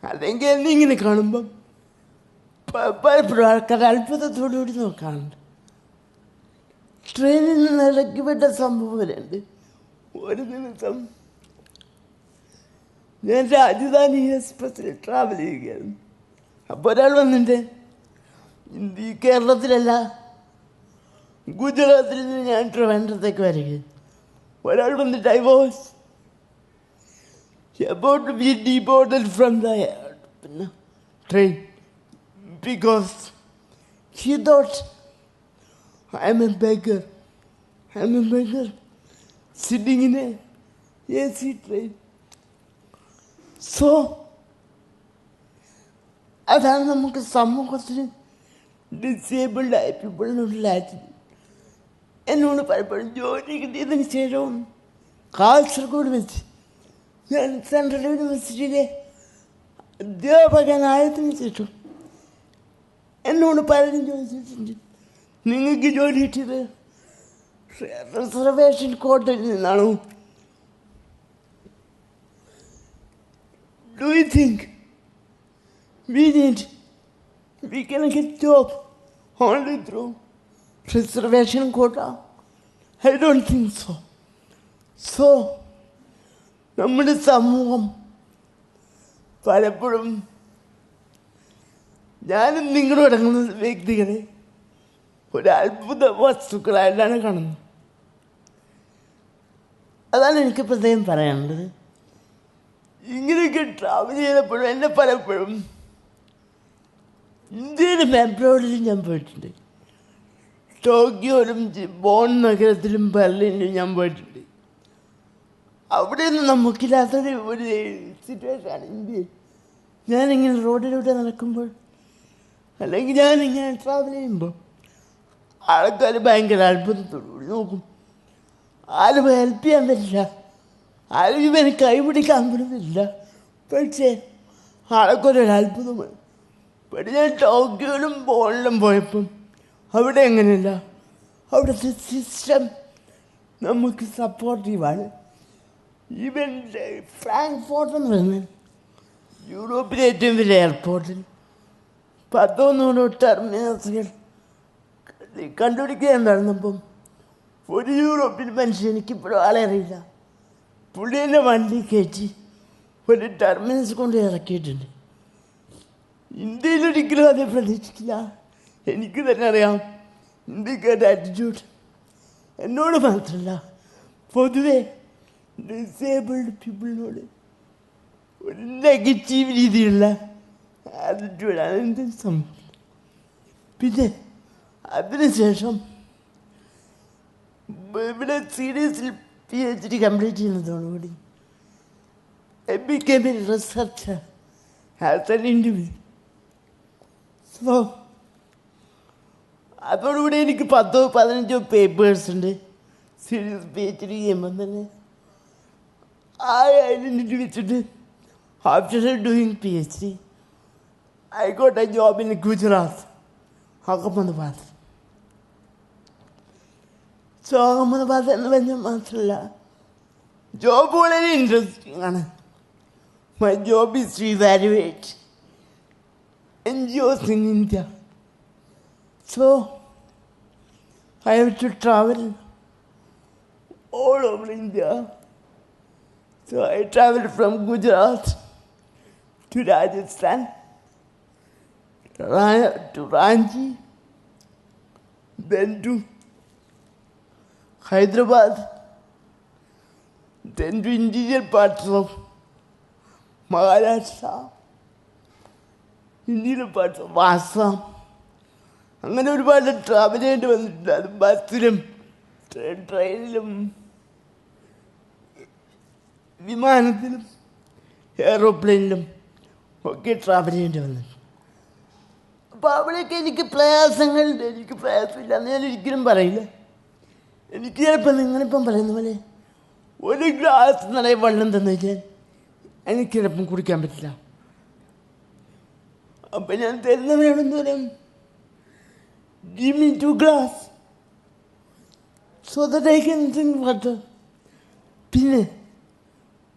അല്ലെങ്കിൽ എന്നെ ഇങ്ങനെ കാണുമ്പം പലപ്പോഴും ആൾക്കാർ അത്ഭുതത്തോടുകൂടി നോക്കാറുണ്ട്. ട്രെയിനിൽ നിന്ന് ഇറക്കിപ്പെട്ട സംഭവം വരെയുണ്ട്. ഒരു ദിവസം ഞാൻ രാജധാനി എക്സ്പ്രസ്സിൽ ട്രാവൽ ചെയ്യുകയായിരുന്നു. അപ്പോൾ ഒരാൾ വന്നിട്ട് കേരളത്തിലല്ല, ഗുജറാത്തിൽ നിന്ന് ഞാൻ ട്രിവാൻഡ്രത്തേക്ക് വരികയാണ്. ഒരാൾ വന്നിട്ട് I was about to be deported from the train because he thought I'm a beggar sitting in a AC train. So അതാണ് നമുക്ക് സമൂഹത്തിൽ ഡിസേബിൾഡ് ആയ പീപ്പിളിനുള്ള ആറ്റിറ്റ്യൂഡ്. എന്നോട് പലപ്പോഴും ജോലി കിട്ടിയതിന് ശേഷവും കാസർഗോഡ് വെച്ച് ഞാൻ സെൻട്രൽ യൂണിവേഴ്സിറ്റിയിലെ അധ്യാപകനായതിനു ശേഷം എന്നോട് പലരും ചോദിച്ചിട്ടുണ്ട്, നിങ്ങൾക്ക് ജോലി കിട്ടിയത് റിസർവേഷൻ കോട്ടയിൽ നിന്നാണോ? Do you think we can get job only through reservation quota? I don't think so. So നമ്മുടെ സമൂഹം പലപ്പോഴും ഞാനും നിങ്ങളോടങ്ങുന്ന വ്യക്തികളെ ഒരു അത്ഭുത വസ്തുക്കളായിട്ടാണ് കാണുന്നത്. അതാണ് എനിക്ക് പ്രത്യേകം പറയാനുള്ളത്. ഇങ്ങനെയൊക്കെ ട്രാവൽ ചെയ്തപ്പോഴും എന്നെ പലപ്പോഴും ഇന്ത്യയിലും അബ്രോഡിലും ഞാൻ പോയിട്ടുണ്ട്. ടോക്കിയോയിലും ബോൺ നഗരത്തിലും ബെർലിനിലും ഞാൻ പോയിട്ടുണ്ട്. അവിടെയൊന്നും നമുക്കില്ലാത്തൊരു ഒരു സിറ്റുവേഷനാണ് ഇന്ത്യയിൽ. ഞാനിങ്ങനെ റോഡിലൂടെ നടക്കുമ്പോൾ അല്ലെങ്കിൽ ഞാനിങ്ങനെ ട്രാവൽ ചെയ്യുമ്പോൾ ആൾക്കാർ ഭയങ്കര അത്ഭുതത്തോടുകൂടി നോക്കും. ആരും ഹെൽപ്പ് ചെയ്യാൻ പറ്റില്ല, ആരും ഇവന് കൈപിടിക്കാൻ പറ്റുന്നില്ല. പക്ഷേ ആൾക്കൊരു അത്ഭുതമാണ്. പക്ഷേ ഞാൻ ടോക്കിയോയിലും ബോണിലും പോയപ്പം അവിടെ എങ്ങനെയല്ല, അവിടുത്തെ സിസ്റ്റം നമുക്ക് സപ്പോർട്ടീവാണ്. ഈവൻ ഫ്രാങ്ക്ഫോർട്ട് എന്ന് പറഞ്ഞാൽ യൂറോപ്പിലെ ഏറ്റവും വലിയ എയർപോർട്ടിൽ 10 ടെർമിനൽസുകൾ കണ്ടുപിടിക്കാൻ നടന്നപ്പം ഒരു യൂറോപ്യൻ മനുഷ്യൻ എനിക്കിപ്പോഴും ആളെ അറിയില്ല. പുള്ളി എന്നെ വണ്ടി കയറ്റി ഒരു ടെർമിനൽസ് കൊണ്ട് ഇറക്കിയിട്ടുണ്ട്. ഇന്ത്യയിലൊരിക്കലും അതേ പ്രതീക്ഷിക്കില്ല. എനിക്ക് തന്നെ അറിയാം ഇന്ത്യക്കാരുടെ ആറ്റിറ്റ്യൂഡ്. എന്നോട് മാത്രമല്ല, പൊതുവെ ഡിസേബിൾഡ് പീപ്പിളിനോട് ഒരു നെഗറ്റീവ് രീതിയിലുള്ള ആറ്റിറ്റ്യൂഡാണ് എന്ത് സംഭവം. പിന്നെ അതിനുശേഷം ഇവിടെ സീരീസിൽ PhD കംപ്ലീറ്റ് ചെയ്യുന്നതോടുകൂടി I became a researcher as an individual. So അതോടുകൂടി എനിക്ക് 10-15 പേപ്പേഴ്സ് ഉണ്ട്. സീരീസ് PhD ചെയ്യുമ്പം തന്നെ ആ ഐഡൻറ്റിറ്റി വെച്ചിട്ട് after doing PhD I got a job in Gujarat, Ahmedabad. So Ahmedabad എന്ന് പറഞ്ഞാൽ മാത്രമല്ല, ജോബ് വളരെ ഇൻട്രസ്റ്റിംഗ് ആണ്. My job is to evaluate NGOs in India. So I have to travel all over India. So I traveled from Gujarat to Rajasthan, to Ranchi, then to Hyderabad, then to interior parts of Maharashtra, interior parts of Assam. അങ്ങനെ ഒരുപാട് travel ചെയ്യേണ്ടി വന്നിട്ടുണ്ട്. അത് ബസ്സിലും ട്രെയിനിലും വിമാനത്തിലും എയറോപ്ലെയിനിലും ഒക്കെ travel ചെയ്യേണ്ടി വന്നിട്ടുണ്ട്. അപ്പോൾ അവിടെയൊക്കെ എനിക്ക് പ്രയാസങ്ങളുണ്ട്. എനിക്ക് പ്രയാസമില്ല എന്ന് ഞാൻ ഒരിക്കലും പറയില്ല. എനിക്ക് ചിലപ്പോൾ നിങ്ങളിപ്പം പറയുന്ന പോലെ ഒരു ഗ്ലാസ് നിറയെ വെള്ളം തന്നു വെച്ചാൽ എനിക്ക് ചിലപ്പം കുടിക്കാൻ പറ്റില്ല. അപ്പം ഞാൻ തരുന്നവരാണെന്ന് പറയാം, give me 2 glasses so that I can drink water. പിന്നെ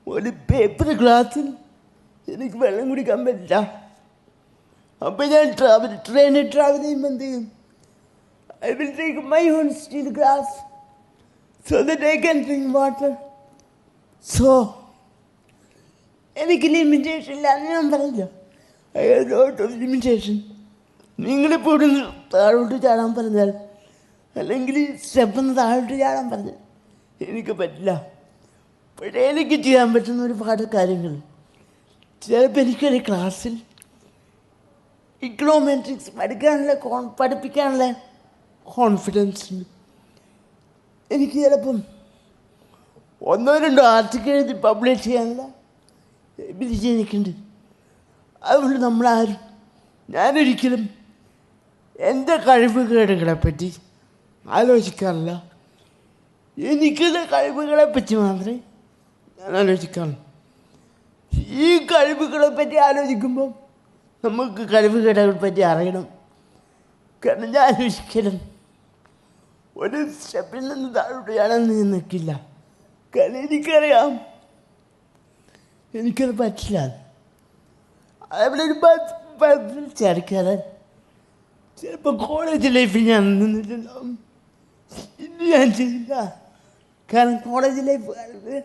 ഒരു പേപ്പർ ഗ്ലാസ്സിൽ എനിക്ക് വെള്ളം കുടിക്കാൻ പറ്റില്ല. അപ്പം ഞാൻ ട്രെയിനിൽ ട്രാവൽ ചെയ്യുമ്പോൾ എന്ത് ചെയ്യും? I will take my own steel glass so that I can drink water. So എനിക്ക് ലിമിറ്റേഷൻ ഇല്ല എന്ന് ഞാൻ പറയില്ല. I have a lot of limitation. നിങ്ങളിപ്പോൾ ഇവിടെ താഴോട്ട് ചാടാൻ പറഞ്ഞാൽ, അല്ലെങ്കിൽ സ്റ്റെപ്പിന്ന് താഴോട്ട് ചാടാൻ പറഞ്ഞാൽ എനിക്ക് പറ്റില്ല. പക്ഷേ എനിക്ക് ചെയ്യാൻ പറ്റുന്ന ഒരുപാട് കാര്യങ്ങൾ. ചിലപ്പോൾ എനിക്കൊരു ക്ലാസ്സിൽ ഇക്കണോമെട്രിക്സ് പഠിപ്പിക്കാനുള്ള കോൺഫിഡൻസ് ഉണ്ട്. എനിക്ക് ചിലപ്പം 1-2 ആർട്ടിക്കിൾ എഴുതി പബ്ലിഷ് ചെയ്യാനുള്ള എബിലിറ്റി എനിക്കുണ്ട്. അതുകൊണ്ട് നമ്മളാരും, ഞാനൊരിക്കലും എൻ്റെ കഴിവുകേടുകളെപ്പറ്റി ആലോചിക്കാറില്ല. എനിക്കുള്ള കഴിവുകളെപ്പറ്റി മാത്രമേ ഞാൻ ആലോചിക്കാറുള്ളൂ. ഈ കഴിവുകളെപ്പറ്റി ആലോചിക്കുമ്പോൾ നമുക്ക് കഴിവുകേടുകളെ പറ്റി അറിയണം. കാരണം ഞാൻ ഒരിക്കലും ഒരു സ്റ്റെപ്പിൽ നിന്ന് താഴോട്ട് ഞാനൊന്നും നിൽക്കില്ല. കാരണം എനിക്കറിയാം എനിക്കത് പറ്റില്ല. അതേപോലെ ഒരു ബസ്സിൽ ചേർക്കാതെ ചിലപ്പോൾ കോളേജ് ലൈഫിൽ ഞാൻ നിന്നിട്ടുണ്ടാവും. ഇന്ന് ഞാൻ ചെയ്യില്ല. കാരണം കോളേജ് ലൈഫ് കാലത്ത്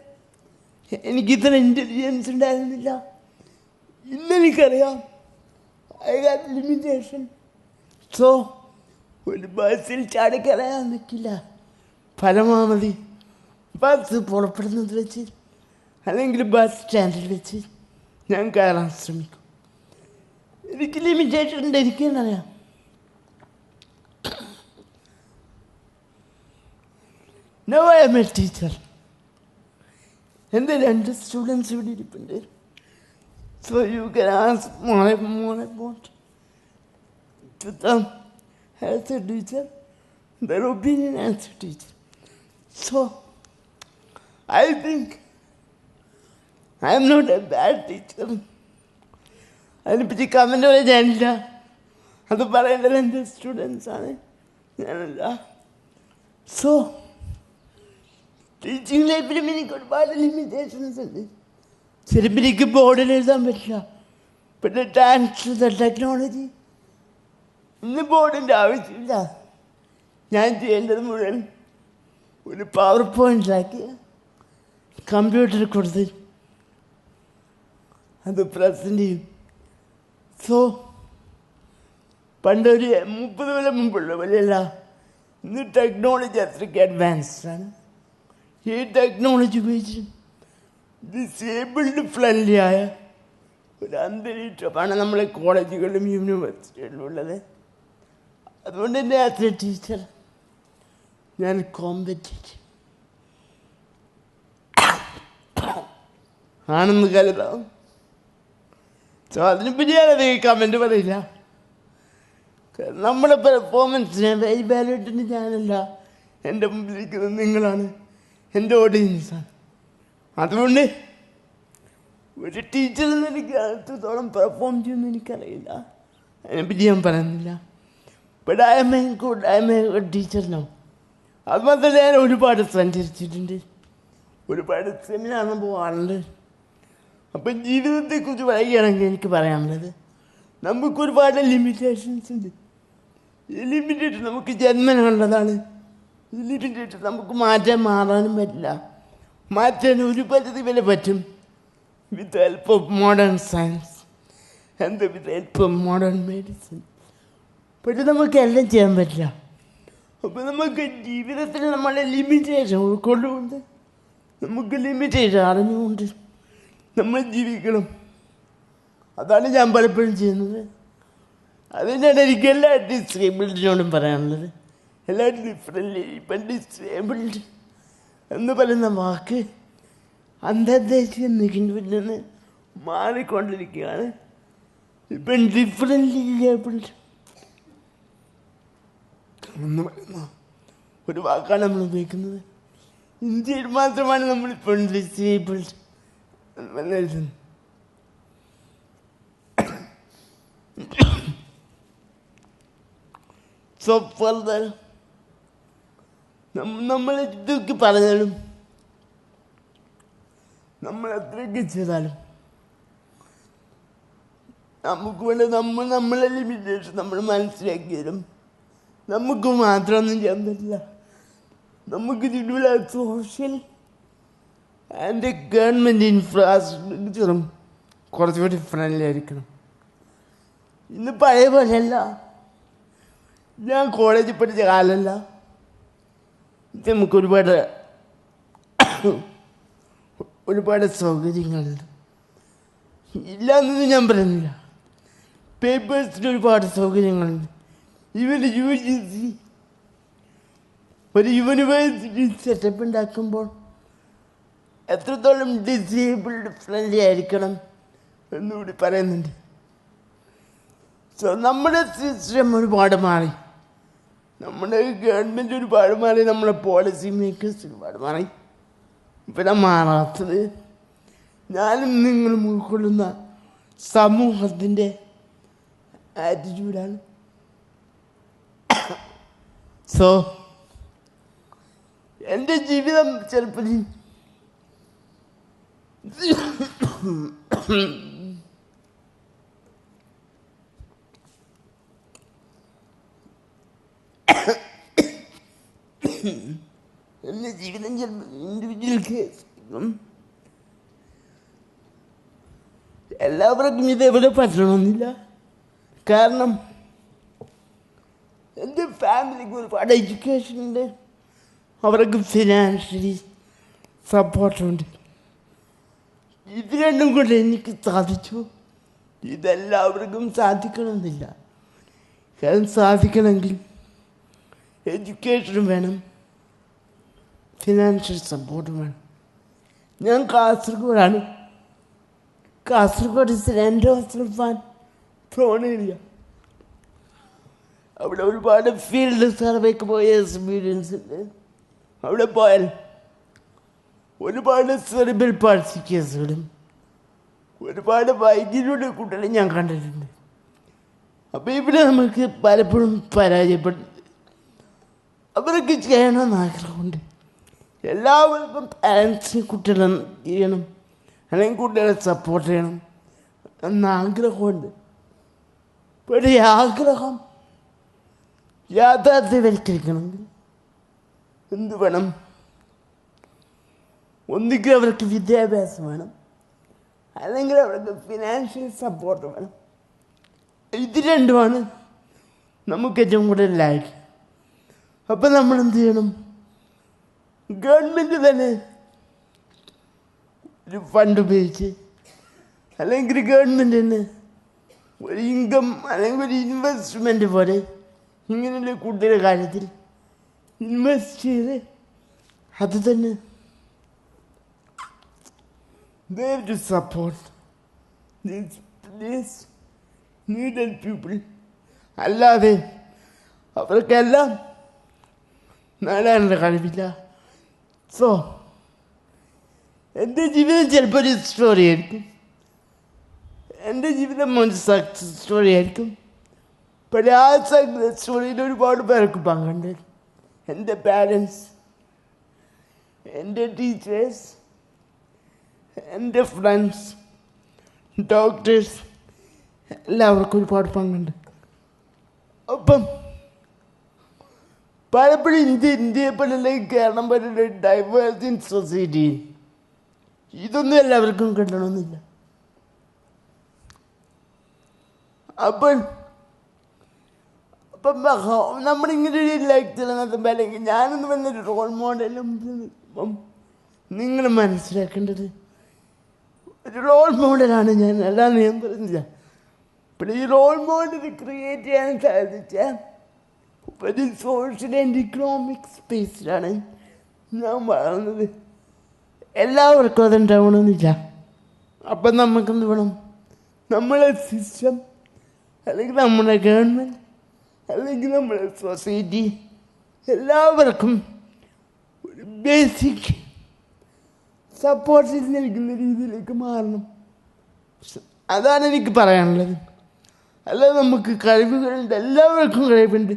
എനിക്കിത്ര ഇൻ്റലിജൻസ് ഉണ്ടായിരുന്നില്ല. ഇന്നെനിക്കറിയാം I got limitation. So ഒരു ബസ്സിൽ ചാടിക്കറിയാൻ നിൽക്കില്ല. പരമാവധി ബസ് പുറപ്പെടുന്നത് വെച്ച് അല്ലെങ്കിൽ ബസ് സ്റ്റാൻഡിൽ വെച്ച് ഞാൻ കയറാൻ ശ്രമിക്കും. എനിക്ക് ലിമിറ്റേഷൻ ഉണ്ട്, എനിക്കെന്നറിയാം. Now I am a teacher. എൻ്റെ 2 സ്റ്റുഡൻസ് ഇവിടെ ഇരിപ്പുണ്ട്. So you can ask more about to them as a teacher, their opinion as a teacher. So I think I am not a bad teacher. അതിനെപ്പറ്റി comment പറയാൻ ഞാനില്ല. അത് പറയേണ്ടത് എൻ്റെ സ്റ്റുഡൻസാണ്, ഞാനല്ല. സോ ടീച്ചിങ് ലൈഫിലും എനിക്ക് ഒരുപാട് ലിമിറ്റേഷൻസ് ഉണ്ട്. ചിലപ്പോൾ എനിക്ക് ബോർഡിൽ എഴുതാൻ പറ്റില്ല. പിന്നെ ട്രാൻസ്ഫർ ദ ടെക്നോളജി. ഇന്ന് ബോർഡിൻ്റെ ആവശ്യമില്ല. ഞാൻ ചെയ്യേണ്ടത് മുഴുവൻ ഒരു പവർ പോയിൻ്റാക്കി കമ്പ്യൂട്ടറിൽ കൊടുത്ത് അത് പ്രസൻറ്റ് ചെയ്യും. സോ പണ്ടൊരു 30 കൊല്ലം മുമ്പുള്ള പോലെയല്ല. ഇന്ന് ടെക്നോളജി അത്രയ്ക്ക് അഡ്വാൻസ്ഡാണ്. ഈ ടെക്നോളജി ഉപയോഗിച്ച് ഡിസേബിൾഡ് ഫ്രണ്ട്ലി ആയ ഒരു അന്തരീക്ഷമാണ് നമ്മളെ കോളേജുകളിലും യൂണിവേഴ്സിറ്റികളിലും ഉള്ളത്. അതുകൊണ്ട് തന്നെ ആസ് എ ടീച്ചർ ഞാൻ കോമ്പറ്റീറ്റീവ് ആണെന്ന് കരുതാം. സോ അതിനെപ്പറ്റി ഞാനധികം കമൻറ്റ് പറയില്ല. നമ്മുടെ പെർഫോമൻസിനെ വാല്യൂട്ടിന് ഞാനല്ല, എൻ്റെ മുമ്പിലിരിക്കുന്നത് നിങ്ങളാണ്, എൻ്റെ ഓഡിയൻസാണ്. അതുകൊണ്ട് ഒരു ടീച്ചറിൽ എനിക്ക് എത്രത്തോളം പെർഫോം ചെയ്യുമെന്ന് എനിക്കറിയില്ല. അതിനെപ്പറ്റി ഞാൻ പറയുന്നില്ല. But I am a good teacher no. അതുമാത്രമല്ല, ഞാൻ ഒരുപാട് സഞ്ചരിച്ചിട്ടുണ്ട്, ഒരുപാട് സെമിനാറിന് പോകാറുണ്ട്. അപ്പം ജീവിതത്തെക്കുറിച്ച് പറയുകയാണെങ്കിൽ എനിക്ക് പറയാനുള്ളത്, നമുക്കൊരുപാട് ലിമിറ്റേഷൻസ് ഉണ്ട്. ഈ ലിമിറ്റേഷൻ നമുക്ക് ജന്മനുള്ളതാണ്. ഈ ലിമിറ്റേഷൻ നമുക്ക് മാറാനും പറ്റില്ല. മാറ്റാൻ ഒരു പരിധി വരെ പറ്റും, with help of modern science and with help of modern medicine. പക്ഷെ നമുക്കെല്ലാം ചെയ്യാൻ പറ്റില്ല. അപ്പോൾ നമുക്ക് ജീവിതത്തിൽ നമ്മളെ ലിമിറ്റേഷൻ ഉൾക്കൊണ്ടുകൊണ്ട്, നമുക്ക് ലിമിറ്റേഷൻ അറിഞ്ഞുകൊണ്ട് നമ്മൾ ജീവിക്കണം. അതാണ് ഞാൻ പലപ്പോഴും ചെയ്യുന്നത്. അതിനാണ് എനിക്ക് എല്ലാ ഡിസേബിൾഡിനോടും പറയാനുള്ളത്. എല്ലാ ഡിഫറെൻ്റ്. ഇപ്പം ഡിസേബിൾഡ് എന്ന് പറയുന്ന വാക്ക് അന്തർദേശീയ നിഘണ്ടുവിൽ നിന്ന് മാറിക്കൊണ്ടിരിക്കുകയാണ്. ഇപ്പം ഡിഫറെൻ്റ്ലി ഏബിൾഡ് എന്ന് പറയുന്ന ഒരു വാക്കാണ് നമ്മൾ ഉപയോഗിക്കുന്നത്. ഇന്ത്യയിൽ മാത്രമാണ് നമ്മളിപ്പോൾ ഡിസേബിൾഡ് എന്ന് എഴുതുന്നത്. സോ ഫർദർ നമ്മൾ ഇതൊക്കെ പറഞ്ഞാലും നമ്മൾ എത്രയൊക്കെ ചെയ്താലും നമുക്ക് വേണ്ട നമ്മളെ ലിമിറ്റേഷൻ നമ്മൾ മനസ്സിലാക്കിയാലും നമുക്ക് മാത്രമൊന്നും ചെയ്യാൻ പറ്റില്ല. നമുക്ക് ഇതിലുള്ള സോഷ്യൽ ആൻഡ് ഗവൺമെൻറ് ഇൻഫ്രാസ്ട്രക്ചറും കുറച്ചുകൂടി ഫ്രണ്ട്ലി ആയിരിക്കണം. ഇന്ന് പഴയ പോലെയല്ല. ഞാൻ കോളേജിൽ പഠിച്ച കാലമല്ല. നമുക്ക് ഒരുപാട് സൗകര്യങ്ങളുണ്ട്. ഇല്ലയെന്നത് ഞാൻ പറയുന്നില്ല. പേപ്പേഴ്സിന് ഒരുപാട് സൗകര്യങ്ങളുണ്ട്. ഈവൻ UGC ഒരു യൂണിവേഴ്സിറ്റി സെറ്റപ്പ് ഉണ്ടാക്കുമ്പോൾ എത്രത്തോളം ഡിസേബിൾഡ് ഫ്രണ്ട്ലി ആയിരിക്കണം എന്നുകൂടി പറയുന്നുണ്ട്. സോ നമ്മുടെ സിസ്റ്റം ഒരുപാട് മാറി, നമ്മുടെ ഗവൺമെൻറ് ഒരുപാട് മാറി, നമ്മുടെ പോളിസി മേക്കേഴ്സ് ഒരുപാട് മാറി. ഇവിടെ മാറാത്തത് ഞാനും നിങ്ങളും ഉൾക്കൊള്ളുന്ന സമൂഹത്തിൻ്റെ ആറ്റിറ്റ്യൂഡാണ്. സോ എൻ്റെ ജീവിതം ചെറുപ്പത്തിൽ എൻ്റെ ജീവിതം ചിലപ്പോൾ ഇൻഡിവിജ്വൽ കേസ് എല്ലാവർക്കും ഇതേപോലെ പറ്റണമെന്നില്ല. കാരണം എൻ്റെ ഫാമിലിക്ക് ഒരുപാട് എഡ്യൂക്കേഷൻ ഉണ്ട്, അവർക്ക് ഫിനാൻഷ്യലി സപ്പോർട്ടുണ്ട്. ഇത് രണ്ടും കൊണ്ട് എനിക്ക് സാധിച്ചു. ഇതെല്ലാവർക്കും സാധിക്കണമെന്നില്ല. കാരണം സാധിക്കണമെങ്കിൽ എഡ്യൂക്കേഷനും വേണം, ഫിനാൻഷ്യൽ സപ്പോർട്ടും വേണം. ഞാൻ കാസർഗോഡാണ്. കാസർഗോഡ് ഇസ് എൻ്റെ പ്രോൺ ഏരിയ. അവിടെ ഒരുപാട് ഫീൽഡ് സർവേക്ക് പോയ എക്സ്പീരിയൻസ് ഉണ്ട്. അവിടെ പോയാൽ ഒരുപാട് സെറിബ്രൽ പാൾസി കേസുകളും ഒരുപാട് വൈദ്യുതിയുടെ കുട്ടികളെ ഞാൻ കണ്ടിട്ടുണ്ട്. അപ്പോൾ ഇവിടെ നമുക്ക് പലപ്പോഴും പരാജയപ്പെട്ടു. അവർക്ക് ചെയ്യണമെന്ന് ആഗ്രഹമുണ്ട്. എല്ലാവർക്കും പാരൻസിന് കുട്ടികളെ ചെയ്യണം, അല്ലെങ്കിൽ കുട്ടികളെ സപ്പോർട്ട് ചെയ്യണം, എന്നാഗ്രഹമുണ്ട്. പക്ഷേ ആഗ്രഹം യാഥാർത്ഥ്യവൽക്കരിക്കണമെങ്കിൽ എന്ത് വേണം? ഒന്നുകിൽ അവർക്ക് വിദ്യാഭ്യാസം വേണം, അല്ലെങ്കിൽ അവർക്ക് ഫിനാൻഷ്യൽ സപ്പോർട്ട് വേണം. ഇത് രണ്ടുമാണ് നമുക്ക് ഏറ്റവും കൂടുതൽ ലാഗ്. അപ്പം നമ്മൾ എന്ത് ചെയ്യണം? ഗവൺമെൻറ് തന്നെ ഒരു ഫണ്ട് ഉപയോഗിച്ച്, അല്ലെങ്കിൽ ഗവൺമെൻറ് തന്നെ ഒരു ഇൻകം അല്ലെങ്കിൽ ഒരു ഇൻവെസ്റ്റ്മെൻറ്റ് പോലെ ഇങ്ങനെയുള്ള കുട്ടികളുടെ കാര്യത്തിൽ ഇൻവെസ്റ്റ് ചെയ്ത് അത് തന്നെ they have to support these needed people. അല്ലാതെ അവർക്കെല്ലാം നേടാനുള്ള കഴിവില്ല. സോ എൻ്റെ ജീവിതം ചിലപ്പോൾ ഒരു സ്റ്റോറി ആയിരിക്കും, എൻ്റെ ജീവിതം ഒരു സക്സസ് സ്റ്റോറി ആയിരിക്കും. പക്ഷേ ആ സക്സസ് സ്റ്റോറിയിൽ ഒരുപാട് പേർക്ക് പങ്കുണ്ട്. എൻ്റെ പാരൻസ്, എൻ്റെ ടീച്ചേഴ്സ്, എൻ്റെ ഫ്രണ്ട്സ്, ഡോക്ടേഴ്സ്, എല്ലാവർക്കും ഒരുപാട് പങ്കുണ്ട്. അപ്പം പലപ്പോഴും ഇന്ത്യയെ പോലെ കേരളം പോലെ ഡൈവേഴ്സ് ഇൻ സൊസൈറ്റി ഇതൊന്നും എല്ലാവർക്കും കിട്ടണമെന്നില്ല. അപ്പം നമ്മളിങ്ങനെ ഒരു ലൈഫ് നടത്തുമ്പോൾ അല്ലെങ്കിൽ ഞാനെന്ന് പറഞ്ഞൊരു റോൾ മോഡലും നിങ്ങൾ മനസ്സിലാക്കേണ്ടത് ഒരു റോൾ മോഡലാണ് ഞാൻ, അല്ലാതെ ഞാൻ പറയുന്നില്ല. പിന്നെ ഈ റോൾ മോഡൽ ക്രിയേറ്റ് ചെയ്യാൻ സാധിച്ച ഒരു സോഷ്യൽ ആൻഡ് ഇക്കണോമിക് സ്പേസിലാണ് ഞാൻ വളർന്നത്. എല്ലാവർക്കും അതുണ്ടാവണമെന്നില്ല. അപ്പം നമുക്കെന്ത് വേണം? നമ്മളെ സിസ്റ്റം അല്ലെങ്കിൽ നമ്മുടെ ഗവൺമെൻറ് അല്ലെങ്കിൽ നമ്മുടെ സൊസൈറ്റി എല്ലാവർക്കും ഒരു ബേസിക് സപ്പോർട്ട് നൽകുന്ന രീതിയിലേക്ക് മാറണം. അതാണ് എനിക്ക് പറയാനുള്ളത്. അല്ലാതെ നമുക്ക് കഴിവുകളുണ്ട്, എല്ലാവർക്കും കഴിവുണ്ട്.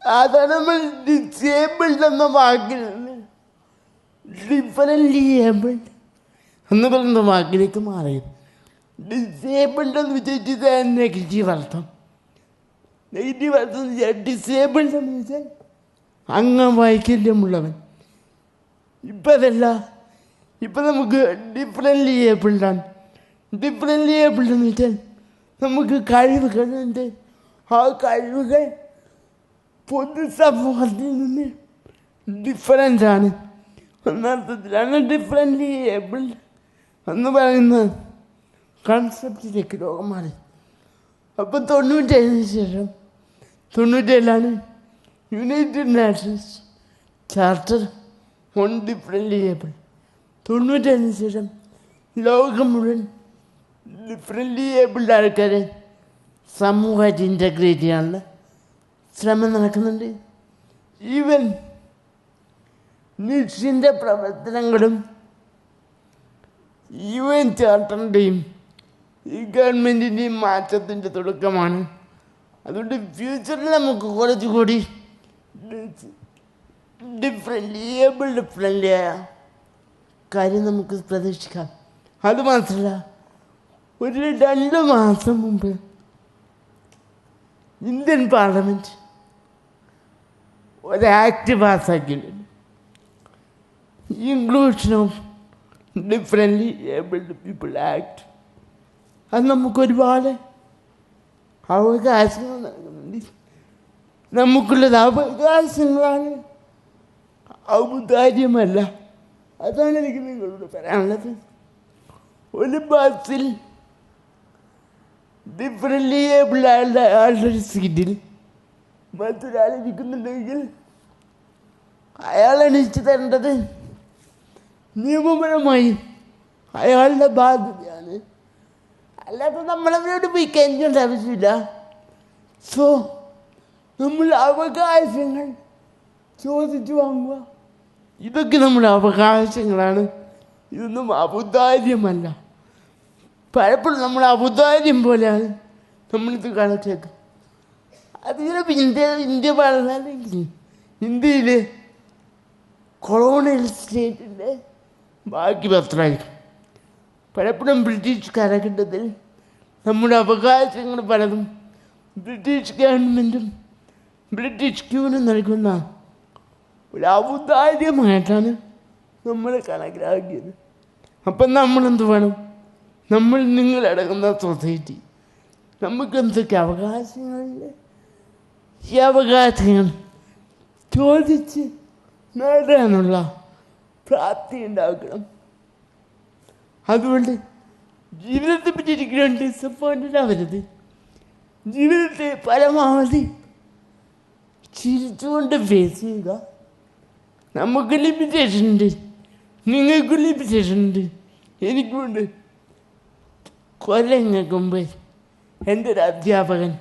അതാണ് നമ്മൾ ഡിസേബിൾഡ് എന്ന വാക്കിൽ നിന്ന് ഡിഫറൻ്റ്ലി ഏബിൾഡ് എന്ന് പറയുന്ന വാക്കിലേക്ക് മാറിയത്. ഡിസേബിൾഡ് എന്ന് വെച്ചാൽ നെഗറ്റീവ് അർത്ഥം. നെഗറ്റീവ് അർത്ഥം എന്ന് വെച്ചാൽ ഡിസേബിൾഡ് എന്ന് വെച്ചാൽ അംഗവൈകല്യമുള്ളവൻ. ഇപ്പം അതല്ല, ഇപ്പം നമുക്ക് ഡിഫറൻ്റ്ലി ഏബിൾഡാണ്. ഡിഫറൻ്റ്ലി ഏബിൾഡ് എന്ന് വെച്ചാൽ നമുക്ക് കഴിവുകളുണ്ട്. ആ കഴിവുകൾ പൊതുസമൂഹത്തിൽ നിന്ന് ഡിഫറൻ്റാണ് എന്നർത്ഥത്തിലാണ് ഡിഫറൻ്റ്ലി ഏബിൾഡ് എന്ന് പറയുന്ന കൺസെപ്റ്റിലേക്ക് ലോകം മാറി. അപ്പം 97 ശേഷം 97 United Nations charter on differently abled. 97 ശേഷം ലോകം മുഴുവൻ ഡിഫറൻ്റ്ലി ഏബിൾഡ് ആൾക്കാരെ സമൂഹമായിട്ട് ഇൻ്റഗ്രേറ്റ് ചെയ്യാനുള്ള ശ്രമം നടക്കുന്നുണ്ട്. ഈവൻ നിഷിൻ്റെ പ്രവർത്തനങ്ങളും UN ചാർട്ടറിൻ്റെയും ഈ ഗവൺമെൻറ്റിൻ്റെയും മാറ്റത്തിൻ്റെ തുടക്കമാണ്. അതുകൊണ്ട് ഫ്യൂച്ചറിൽ നമുക്ക് കുറച്ചുകൂടി ഡിഫറൻ്റ്ലി ഏബിൾഡ് ഫ്രണ്ട്ലി ആയ കാര്യം നമുക്ക് പ്രതീക്ഷിക്കാം. അതുമാത്രമല്ല, ഒരു 2 മാസം മുമ്പ് ഇന്ത്യൻ പാർലമെൻറ്റ് ഒരു ആക്ട് പാസ്സാക്കിയിട്ടുണ്ട്, inclusion of differently abled people act. അത് നമുക്കൊരുപാട് അവകാശങ്ങൾ നൽകുന്നുണ്ട്. നമുക്കുള്ളത് അവകാശങ്ങളാണ്, ഔദാര്യമല്ല. അതാണ് എനിക്ക് നിങ്ങളോട് പറയാനുള്ളത്. ഒരു ബസ്സിൽ ഡിഫറൻ്റ്ലി ഏബിൾഡ് ആളുടെ ഒരു സീറ്റിൽ മറ്റൊരാൾ ഇരിക്കുന്നുണ്ടെങ്കിൽ അയാൾ എണീച്ച് തരേണ്ടത് നിയമപരമായി അയാളുടെ ബാധ്യതയാണ്. അല്ലാതെ നമ്മളവരോട് പോയി കെഞ്ചേണ്ട ആവശ്യമില്ല. സോ നമ്മൾ അവകാശങ്ങൾ ചോദിച്ചു വാങ്ങുക. ഇതൊക്കെ നമ്മുടെ അവകാശങ്ങളാണ്. ഇതൊന്നും ഔദാര്യമല്ല. പലപ്പോഴും നമ്മൾ ഔദാര്യം പോലെയാണ് നമ്മളിത് കണക്കേക്ക്. അത് ചിലപ്പോൾ ഇന്ത്യ വളർന്നാലെങ്കിൽ ഇന്ത്യയിൽ കൊളോണിയൽ സ്റ്റേറ്റിൻ്റെ ബാക്കി പത്രമായിരിക്കും. പലപ്പോഴും ബ്രിട്ടീഷ് കാലഘട്ടത്തിൽ നമ്മുടെ അവകാശങ്ങൾ പലതും ബ്രിട്ടീഷ് ഗവൺമെൻറ്റും ബ്രിട്ടീഷ് ക്യൂനും നൽകുന്ന ഒരു ഔദാര്യമായിട്ടാണ് നമ്മൾ കണക്കാക്കിയത്. അപ്പം നമ്മളെന്ത് വേണം? നമ്മൾ നിങ്ങളടങ്ങുന്ന സൊസൈറ്റി നമുക്ക് എന്തൊക്കെ അവകാശങ്ങളുണ്ട്, ഈ അവകാശങ്ങൾ ചോദിച്ച് നേടാനുള്ള പ്രാപ്തി ഉണ്ടാക്കണം. അതുകൊണ്ട് ജീവിതത്തെ പറ്റി ഒരിക്കലും ഡിസപ്പോയിൻറ്റഡ് ആവരുത്. ജീവിതത്തെ പരമാവധി ചിരിച്ചുകൊണ്ട് ഫേസ് ചെയ്യുക. നമുക്ക് ലിമിറ്റേഷൻ ഉണ്ട്, നിങ്ങൾക്ക് ലിമിറ്റേഷൻ ഉണ്ട്, എനിക്കുണ്ട്. കൊല്ലങ്ങൾക്ക് മുമ്പ് എൻ്റെ ഒരു അധ്യാപകൻ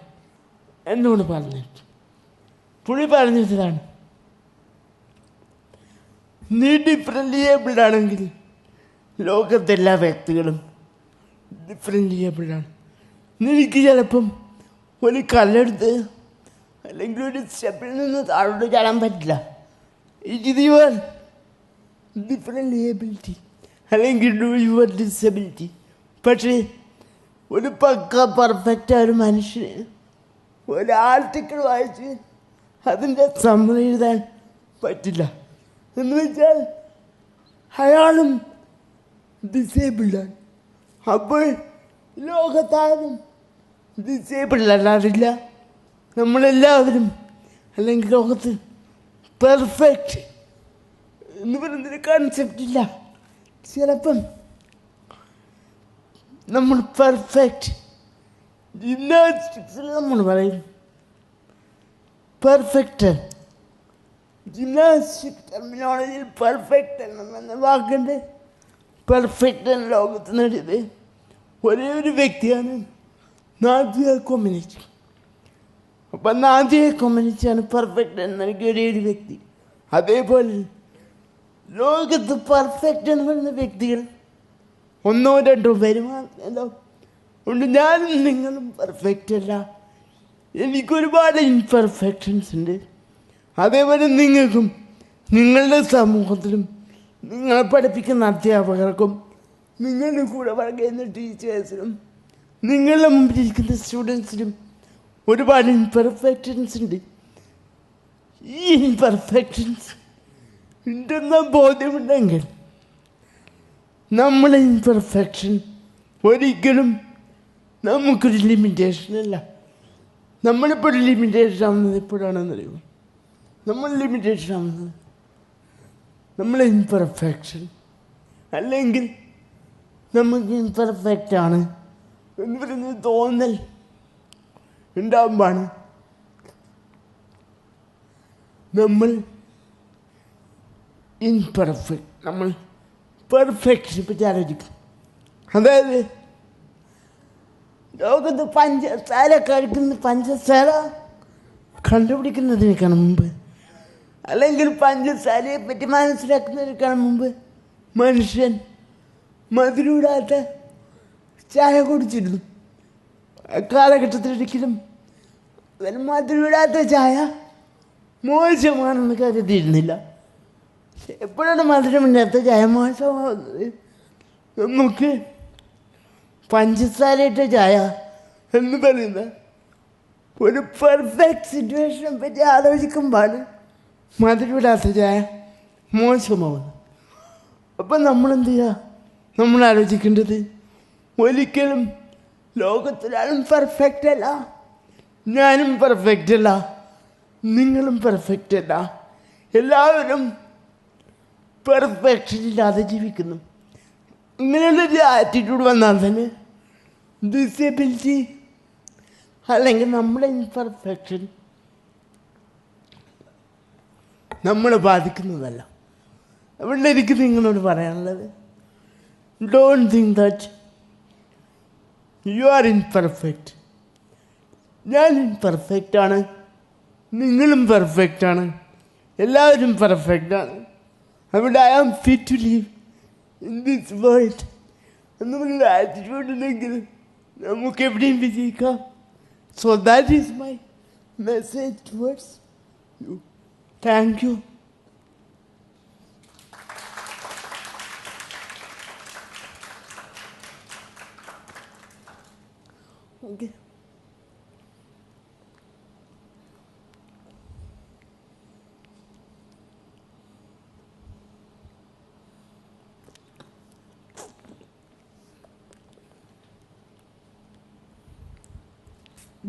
എന്നോട് പറഞ്ഞിട്ട് പുള്ളി പറഞ്ഞതാണ്, നീ ഡിഫറൻറ്റ് ആണെങ്കിൽ ലോകത്തെല്ലാ വ്യക്തികളും ഡിഫറൻറ്റ്. നിനക്ക് ചിലപ്പം ഒരു കല്ലെടുത്ത് അല്ലെങ്കിൽ ഒരു സ്റ്റെപ്പിൽ നിന്ന് താഴോട്ട് ചാടാൻ പറ്റില്ല. ഇത് യുവർ ഡിഫറൻറ്റ് അല്ലെങ്കിൽ യുവർ ഡിസബിലിറ്റി. പക്ഷേ ഒരു പക്ക പെർഫെക്റ്റ് ഒരു മനുഷ്യന് ഒരു ആർട്ടിക്കിൾ വായിച്ച് അതിൻ്റെ സമ്മറി എഴുതാൻ പറ്റില്ല. എന്ന് വെച്ചാൽ അയാളും ഡിസേബിൾഡാണ്. അപ്പോൾ ലോകത്താരും ഡിസേബിൾഡ് അല്ലാതില്ല. നമ്മളെല്ലാവരും അല്ലെങ്കിൽ ലോകത്ത് പെർഫെക്റ്റ് എന്ന് പറയുന്നൊരു കൺസെപ്റ്റ് ഇല്ല. ചിലപ്പം നമ്മൾ പെർഫെക്റ്റ് ജിംനാസ്റ്റിക്സിൽ നമ്മൾ പറയും പെർഫെക്റ്റ്. ജിംനാസ്റ്റിക് ടെർമിനോളജിയിൽ പെർഫെക്റ്റ് എന്ന വാക്കുണ്ട്. പെർഫെക്റ്റ് എന്ന ലോകത്ത് നേടിയത് ഒരേ ഒരു വ്യക്തിയാണ്, നാദിയ കൊമ്യൂണിറ്റി. അപ്പം നാദിയ കൊമ്യൂണിറ്റിയാണ് പെർഫെക്റ്റ് എന്ന ഒരേ ഒരു വ്യക്തി. അതേപോലെ ലോകത്ത് പെർഫെക്റ്റ് എന്ന് പറയുന്ന വ്യക്തികൾ ഒന്നോ രണ്ടോ പേര് മാത്രമല്ലോ ഉണ്ട്. ഞാനും നിങ്ങളും പെർഫെക്റ്റ് അല്ല. എനിക്കൊരുപാട് ഇൻപെർഫെക്ഷൻസ് ഉണ്ട്. അതേപോലെ നിങ്ങൾക്കും നിങ്ങളുടെ സമൂഹത്തിലും നിങ്ങളെ പഠിപ്പിക്കുന്ന അധ്യാപകർക്കും നിങ്ങളുടെ കൂടെ വർക്ക് ചെയ്യുന്ന ടീച്ചേഴ്സിനും നിങ്ങളുടെ മുമ്പിലിരിക്കുന്ന സ്റ്റുഡൻസിനും ഒരുപാട് ഇൻപെർഫെക്ഷൻസ് ഉണ്ട്. ഈ ഇൻപെർഫെക്ഷൻസ് ഉണ്ടെന്ന ബോധ്യമുണ്ടെങ്കിൽ നമ്മളെ ഇൻപെർഫെക്ഷൻ ഒരിക്കലും നമുക്കൊരു ലിമിറ്റേഷനല്ല. നമ്മളിപ്പോൾ ലിമിറ്റേഷൻ ആവുന്നത് എപ്പോഴാണെന്നറിയുമോ? നമ്മൾ ലിമിറ്റേഷൻ ആവുന്നത് നമ്മളെ ഇൻപെർഫെക്ഷൻ അല്ലെങ്കിൽ നമുക്ക് ഇൻപെർഫെക്റ്റ് ആണ് എന്ന് പറയുന്നത് തോന്നൽ ഉണ്ടാകുമ്പോഴാണ് നമ്മൾ ഇൻപെർഫെക്റ്റ്, നമ്മൾ പെർഫെക്ഷനെ പറ്റി ആലോചിക്കും. അതായത് ലോകത്ത് പഞ്ചസാര കണ്ടുപിടിക്കുന്നതിനേക്കാൾ മുമ്പ് അല്ലെങ്കിൽ പഞ്ചസാരയെ പറ്റി മനസ്സിലാക്കുന്നതിനേക്കാൾ മുമ്പ് മനുഷ്യൻ മധുരമിടാത്ത ചായ കുടിച്ചിരുന്നു. കാലഘട്ടത്തിലൊരിക്കലും മധുരമിടാത്ത ചായ മോശമാണെന്ന് കരുതിയിരുന്നില്ല. എപ്പോഴാണ് മധുരമില്ലാത്ത ചായ മോശമാകുന്നത്? നമുക്ക് പഞ്ചസാരയിട്ട ചായ എന്ന് പറയുന്ന ഒരു പെർഫെക്റ്റ് സിറ്റുവേഷനെ പറ്റി ആലോചിക്കുമ്പോഴാണ് മധുരമിടാത്ത ചായ മോശമാവുന്നത്. അപ്പം നമ്മളെന്ത് ചെയ്യുക? നമ്മൾ ആലോചിക്കേണ്ടത് ഒരിക്കലും ലോകത്തിലാരും പെർഫെക്റ്റ് അല്ല, ഞാനും പെർഫെക്റ്റ് അല്ല, നിങ്ങളും പെർഫെക്റ്റ് അല്ല. എല്ലാവരും പെർഫെക്ഷൻ ഇല്ലാതെ ജീവിക്കുന്നു. ഇങ്ങനെയുള്ളൊരു ആറ്റിറ്റ്യൂഡ് വന്നാൽ തന്നെ ഡിസബിലിറ്റി അല്ലെങ്കിൽ നമ്മുടെ ഇൻപെർഫെക്ഷൻ നമ്മളെ ബാധിക്കുന്നതല്ല. അതുകൊണ്ട് എനിക്ക് നിങ്ങളോട് പറയാനുള്ളത്, don't think that you are imperfect. ഞാൻ ഇൻപെർഫെക്റ്റ് ആണ്, നിങ്ങളും പെർഫെക്റ്റ് ആണ്, എല്ലാവരും പെർഫെക്റ്റ് ആണ്. അതുകൊണ്ട് I am fit to live in this world എന്ന് പറയുന്ന ആറ്റിറ്റ്യൂഡ് ഉണ്ടെങ്കിൽ നമുക്ക് എവിടെയും വിജയിക്കാം. So that is my message towards you. Thank you. Okay.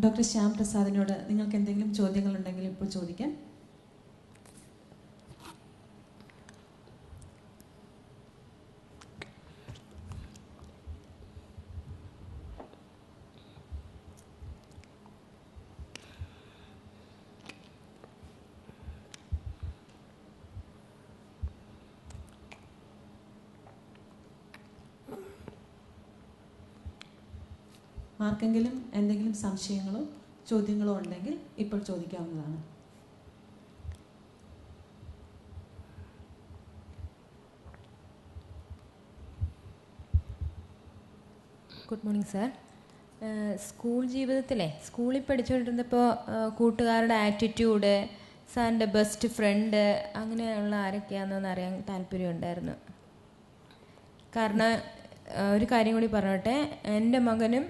Doctor Shyam പ്രസാദിനോട് നിങ്ങൾക്ക് എന്തെങ്കിലും ചോദ്യങ്ങളുണ്ടെങ്കിൽ ഇപ്പോൾ ചോദിക്കാം. ആർക്കെങ്കിലും എന്തെങ്കിലും സംശയങ്ങളോ ചോദ്യങ്ങളോ ഉണ്ടെങ്കിൽ ഇപ്പോൾ ചോദിക്കാവുന്നതാണ്. Good morning sir. സ്കൂൾ ജീവിതത്തിലെ സ്കൂളിൽ പഠിച്ചുകൊണ്ടിരുന്നപ്പോൾ കൂട്ടുകാരുടെ ആറ്റിറ്റ്യൂഡ്, സാറിൻ്റെ ബെസ്റ്റ് ഫ്രണ്ട്, അങ്ങനെയുള്ള ആരൊക്കെയാണെന്ന് അറിയാൻ താല്പര്യമുണ്ടായിരുന്നു. കാരണം ഒരു കാര്യം കൂടി പറഞ്ഞോട്ടെ, എൻ്റെ മകനും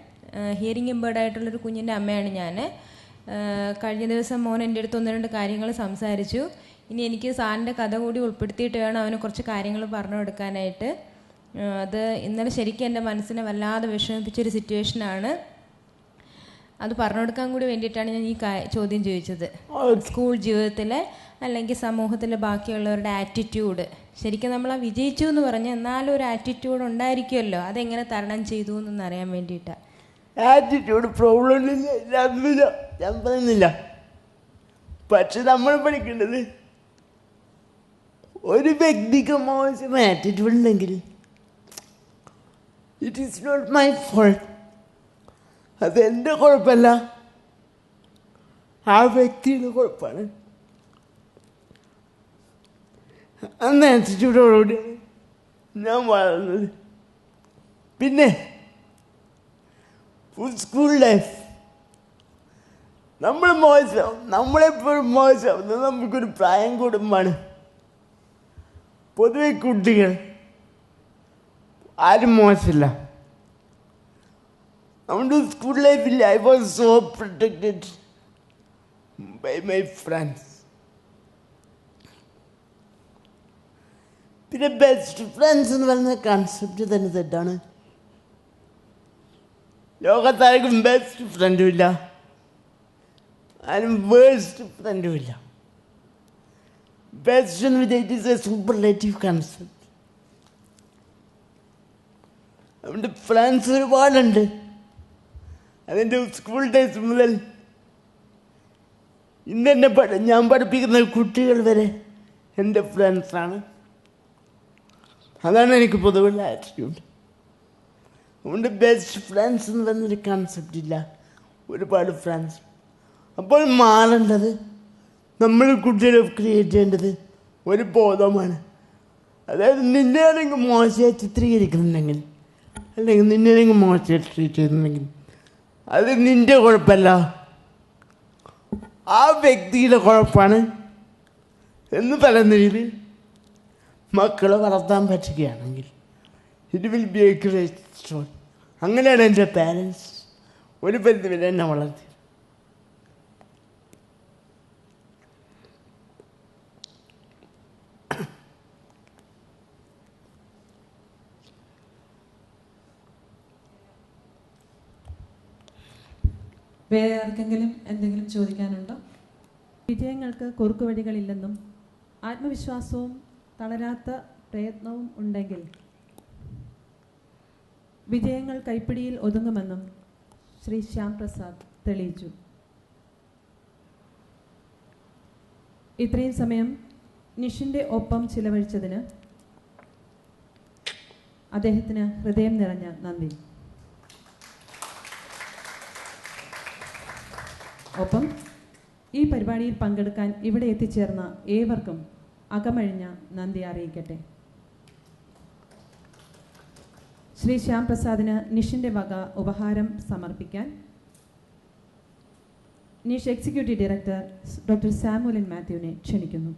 ഹിയറിംഗ് ഇമ്പേർഡ് ആയിട്ടുള്ളൊരു കുഞ്ഞിൻ്റെ അമ്മയാണ് ഞാൻ. കഴിഞ്ഞ ദിവസം മോൻ എൻ്റെ അടുത്ത് 1-2 കാര്യങ്ങൾ സംസാരിച്ചു. ഇനി എനിക്ക് സാറിൻ്റെ കഥ കൂടി ഉൾപ്പെടുത്തിയിട്ട് വേണം അവന് കുറച്ച് കാര്യങ്ങൾ പറഞ്ഞു കൊടുക്കാനായിട്ട്. അത് ഇന്നലെ ശരിക്കും എൻ്റെ മനസ്സിനെ വല്ലാതെ വിഷമിപ്പിച്ചൊരു സിറ്റുവേഷനാണ്. അത് പറഞ്ഞു കൊടുക്കാൻ കൂടി വേണ്ടിയിട്ടാണ് ഞാൻ ഈ ചോദ്യം ചോദിച്ചത്. സ്കൂൾ ജീവിതത്തിലെ അല്ലെങ്കിൽ സമൂഹത്തിലെ ബാക്കിയുള്ളവരുടെ ആറ്റിറ്റ്യൂഡ്, ശരിക്കും നമ്മൾ ആ വിജയിച്ചു എന്ന് പറഞ്ഞാൽ എന്നാലും ഒരു ആറ്റിറ്റ്യൂഡ് ഉണ്ടായിരിക്കുമല്ലോ, അതെങ്ങനെ തരണം ചെയ്തു എന്നറിയാൻ വേണ്ടിയിട്ടാണ്. ആറ്റിറ്റ്യൂഡ് പ്രോബ്ലം ഇല്ലാന്നില്ല, ഞാൻ പറയുന്നില്ല. പക്ഷെ നമ്മൾ പഠിക്കേണ്ടത് ഒരു വ്യക്തിക്ക് മോശം ആറ്റിറ്റ്യൂഡ് ഉണ്ടെങ്കിൽ it is not my fault. അതെൻ്റെ കുഴപ്പമല്ല, ആ വ്യക്തിയുടെ കുഴപ്പമാണ്. അന്ന് ആറ്റിറ്റ്യൂഡോടുകൂടിയാണ് ഞാൻ വളർന്നത്. പിന്നെ സ്കൂൾ ലൈഫ് നമ്മൾ മോശമാവും, നമ്മളെപ്പോഴും മോശമാവുന്നത് നമുക്കൊരു പ്രായം കൂടുമ്പോഴാണ്. പൊതുവെ കുട്ടികൾ ആരും മോശമില്ല. നമ്മുടെ സ്കൂൾ ലൈഫിൽ I was so protected by my friends. പിന്നെ ബെസ്റ്റ് ഫ്രണ്ട്സ് എന്ന് പറയുന്ന കൺസെപ്റ്റ് തന്നെ തെറ്റാണ്. ലോകത്താർക്കും ബെസ്റ്റ് ഫ്രണ്ടും ഇല്ല, ആരും വേഴ്സ്റ്റ് ഫ്രണ്ടും ഇല്ല. ബെസ്റ്റ് എന്ന് വെച്ചാൽ it is A superlative concept. അവൻ്റെ ഫ്രണ്ട്സ് ഒരുപാടുണ്ട്. അതിൻ്റെ സ്കൂൾ ഡേയ്സ് മുതൽ ഇന്നെന്നെ ഞാൻ പഠിപ്പിക്കുന്ന കുട്ടികൾ വരെ എൻ്റെ ഫ്രണ്ട്സാണ്. അതാണ് എനിക്ക് പൊതുവുള്ള ആറ്റിറ്റ്യൂഡ്. അതുകൊണ്ട് ബെസ്റ്റ് ഫ്രണ്ട്സ് എന്ന് പറഞ്ഞൊരു കൺസെപ്റ്റ് ഇല്ല, ഒരുപാട് ഫ്രണ്ട്സ്. അപ്പോൾ മാറേണ്ടത്, നമ്മൾ കുട്ടികളെ ക്രിയേറ്റ് ചെയ്യേണ്ടത് ഒരു ബോധമാണ്. അതായത് നിന്നെ ആണെങ്കിൽ മോശമായി ചിത്രീകരിക്കുന്നുണ്ടെങ്കിൽ, അല്ലെങ്കിൽ നിന്നെ ആണെങ്കിൽ മോശമായി ട്രീറ്റ് ചെയ്യുന്നുണ്ടെങ്കിൽ അത് നിൻ്റെ കുഴപ്പമല്ല, ആ വ്യക്തിയുടെ കുഴപ്പമാണ് എന്ന് പറയുന്ന രീതിയിൽ മക്കളെ വളർത്താൻ പറ്റുകയാണെങ്കിൽ it will be A great story. അങ്ങനെയാണ് എൻ്റെ പാരൻസ് ഒരു പരിധി വരെ എന്നെ വളർത്തിയത്. വേറെ ആർക്കെങ്കിലും എന്തെങ്കിലും ചോദിക്കാനുണ്ടോ? വിജയങ്ങൾക്ക് കുറുക്കുവഴികളില്ലെന്നും ആത്മവിശ്വാസവും തളരാത്ത പ്രയത്നവും ഉണ്ടെങ്കിൽ വിജയങ്ങൾ കൈപ്പിടിയിൽ ഒതുങ്ങുമെന്നും ശ്രീ ശ്യാം പ്രസാദ് തെളിയിച്ചു. ഇത്രയും സമയം നിഷിൻ്റെ ഒപ്പം ചിലവഴിച്ചതിന് അദ്ദേഹത്തിന് ഹൃദയം നിറഞ്ഞ നന്ദി. ഒപ്പം ഈ പരിപാടിയിൽ പങ്കെടുക്കാൻ ഇവിടെ എത്തിച്ചേർന്ന ഏവർക്കും അകമഴിഞ്ഞ നന്ദി അറിയിക്കട്ടെ. ശ്രീ ശ്യാം പ്രസാദിന് നിഷിൻ്റെ വക ഉപഹാരം സമർപ്പിക്കാൻ നിഷ് എക്സിക്യൂട്ടീവ് ഡയറക്ടർ ഡോക്ടർ സാമുവൽ മാത്യുവിനെ ക്ഷണിക്കുന്നു.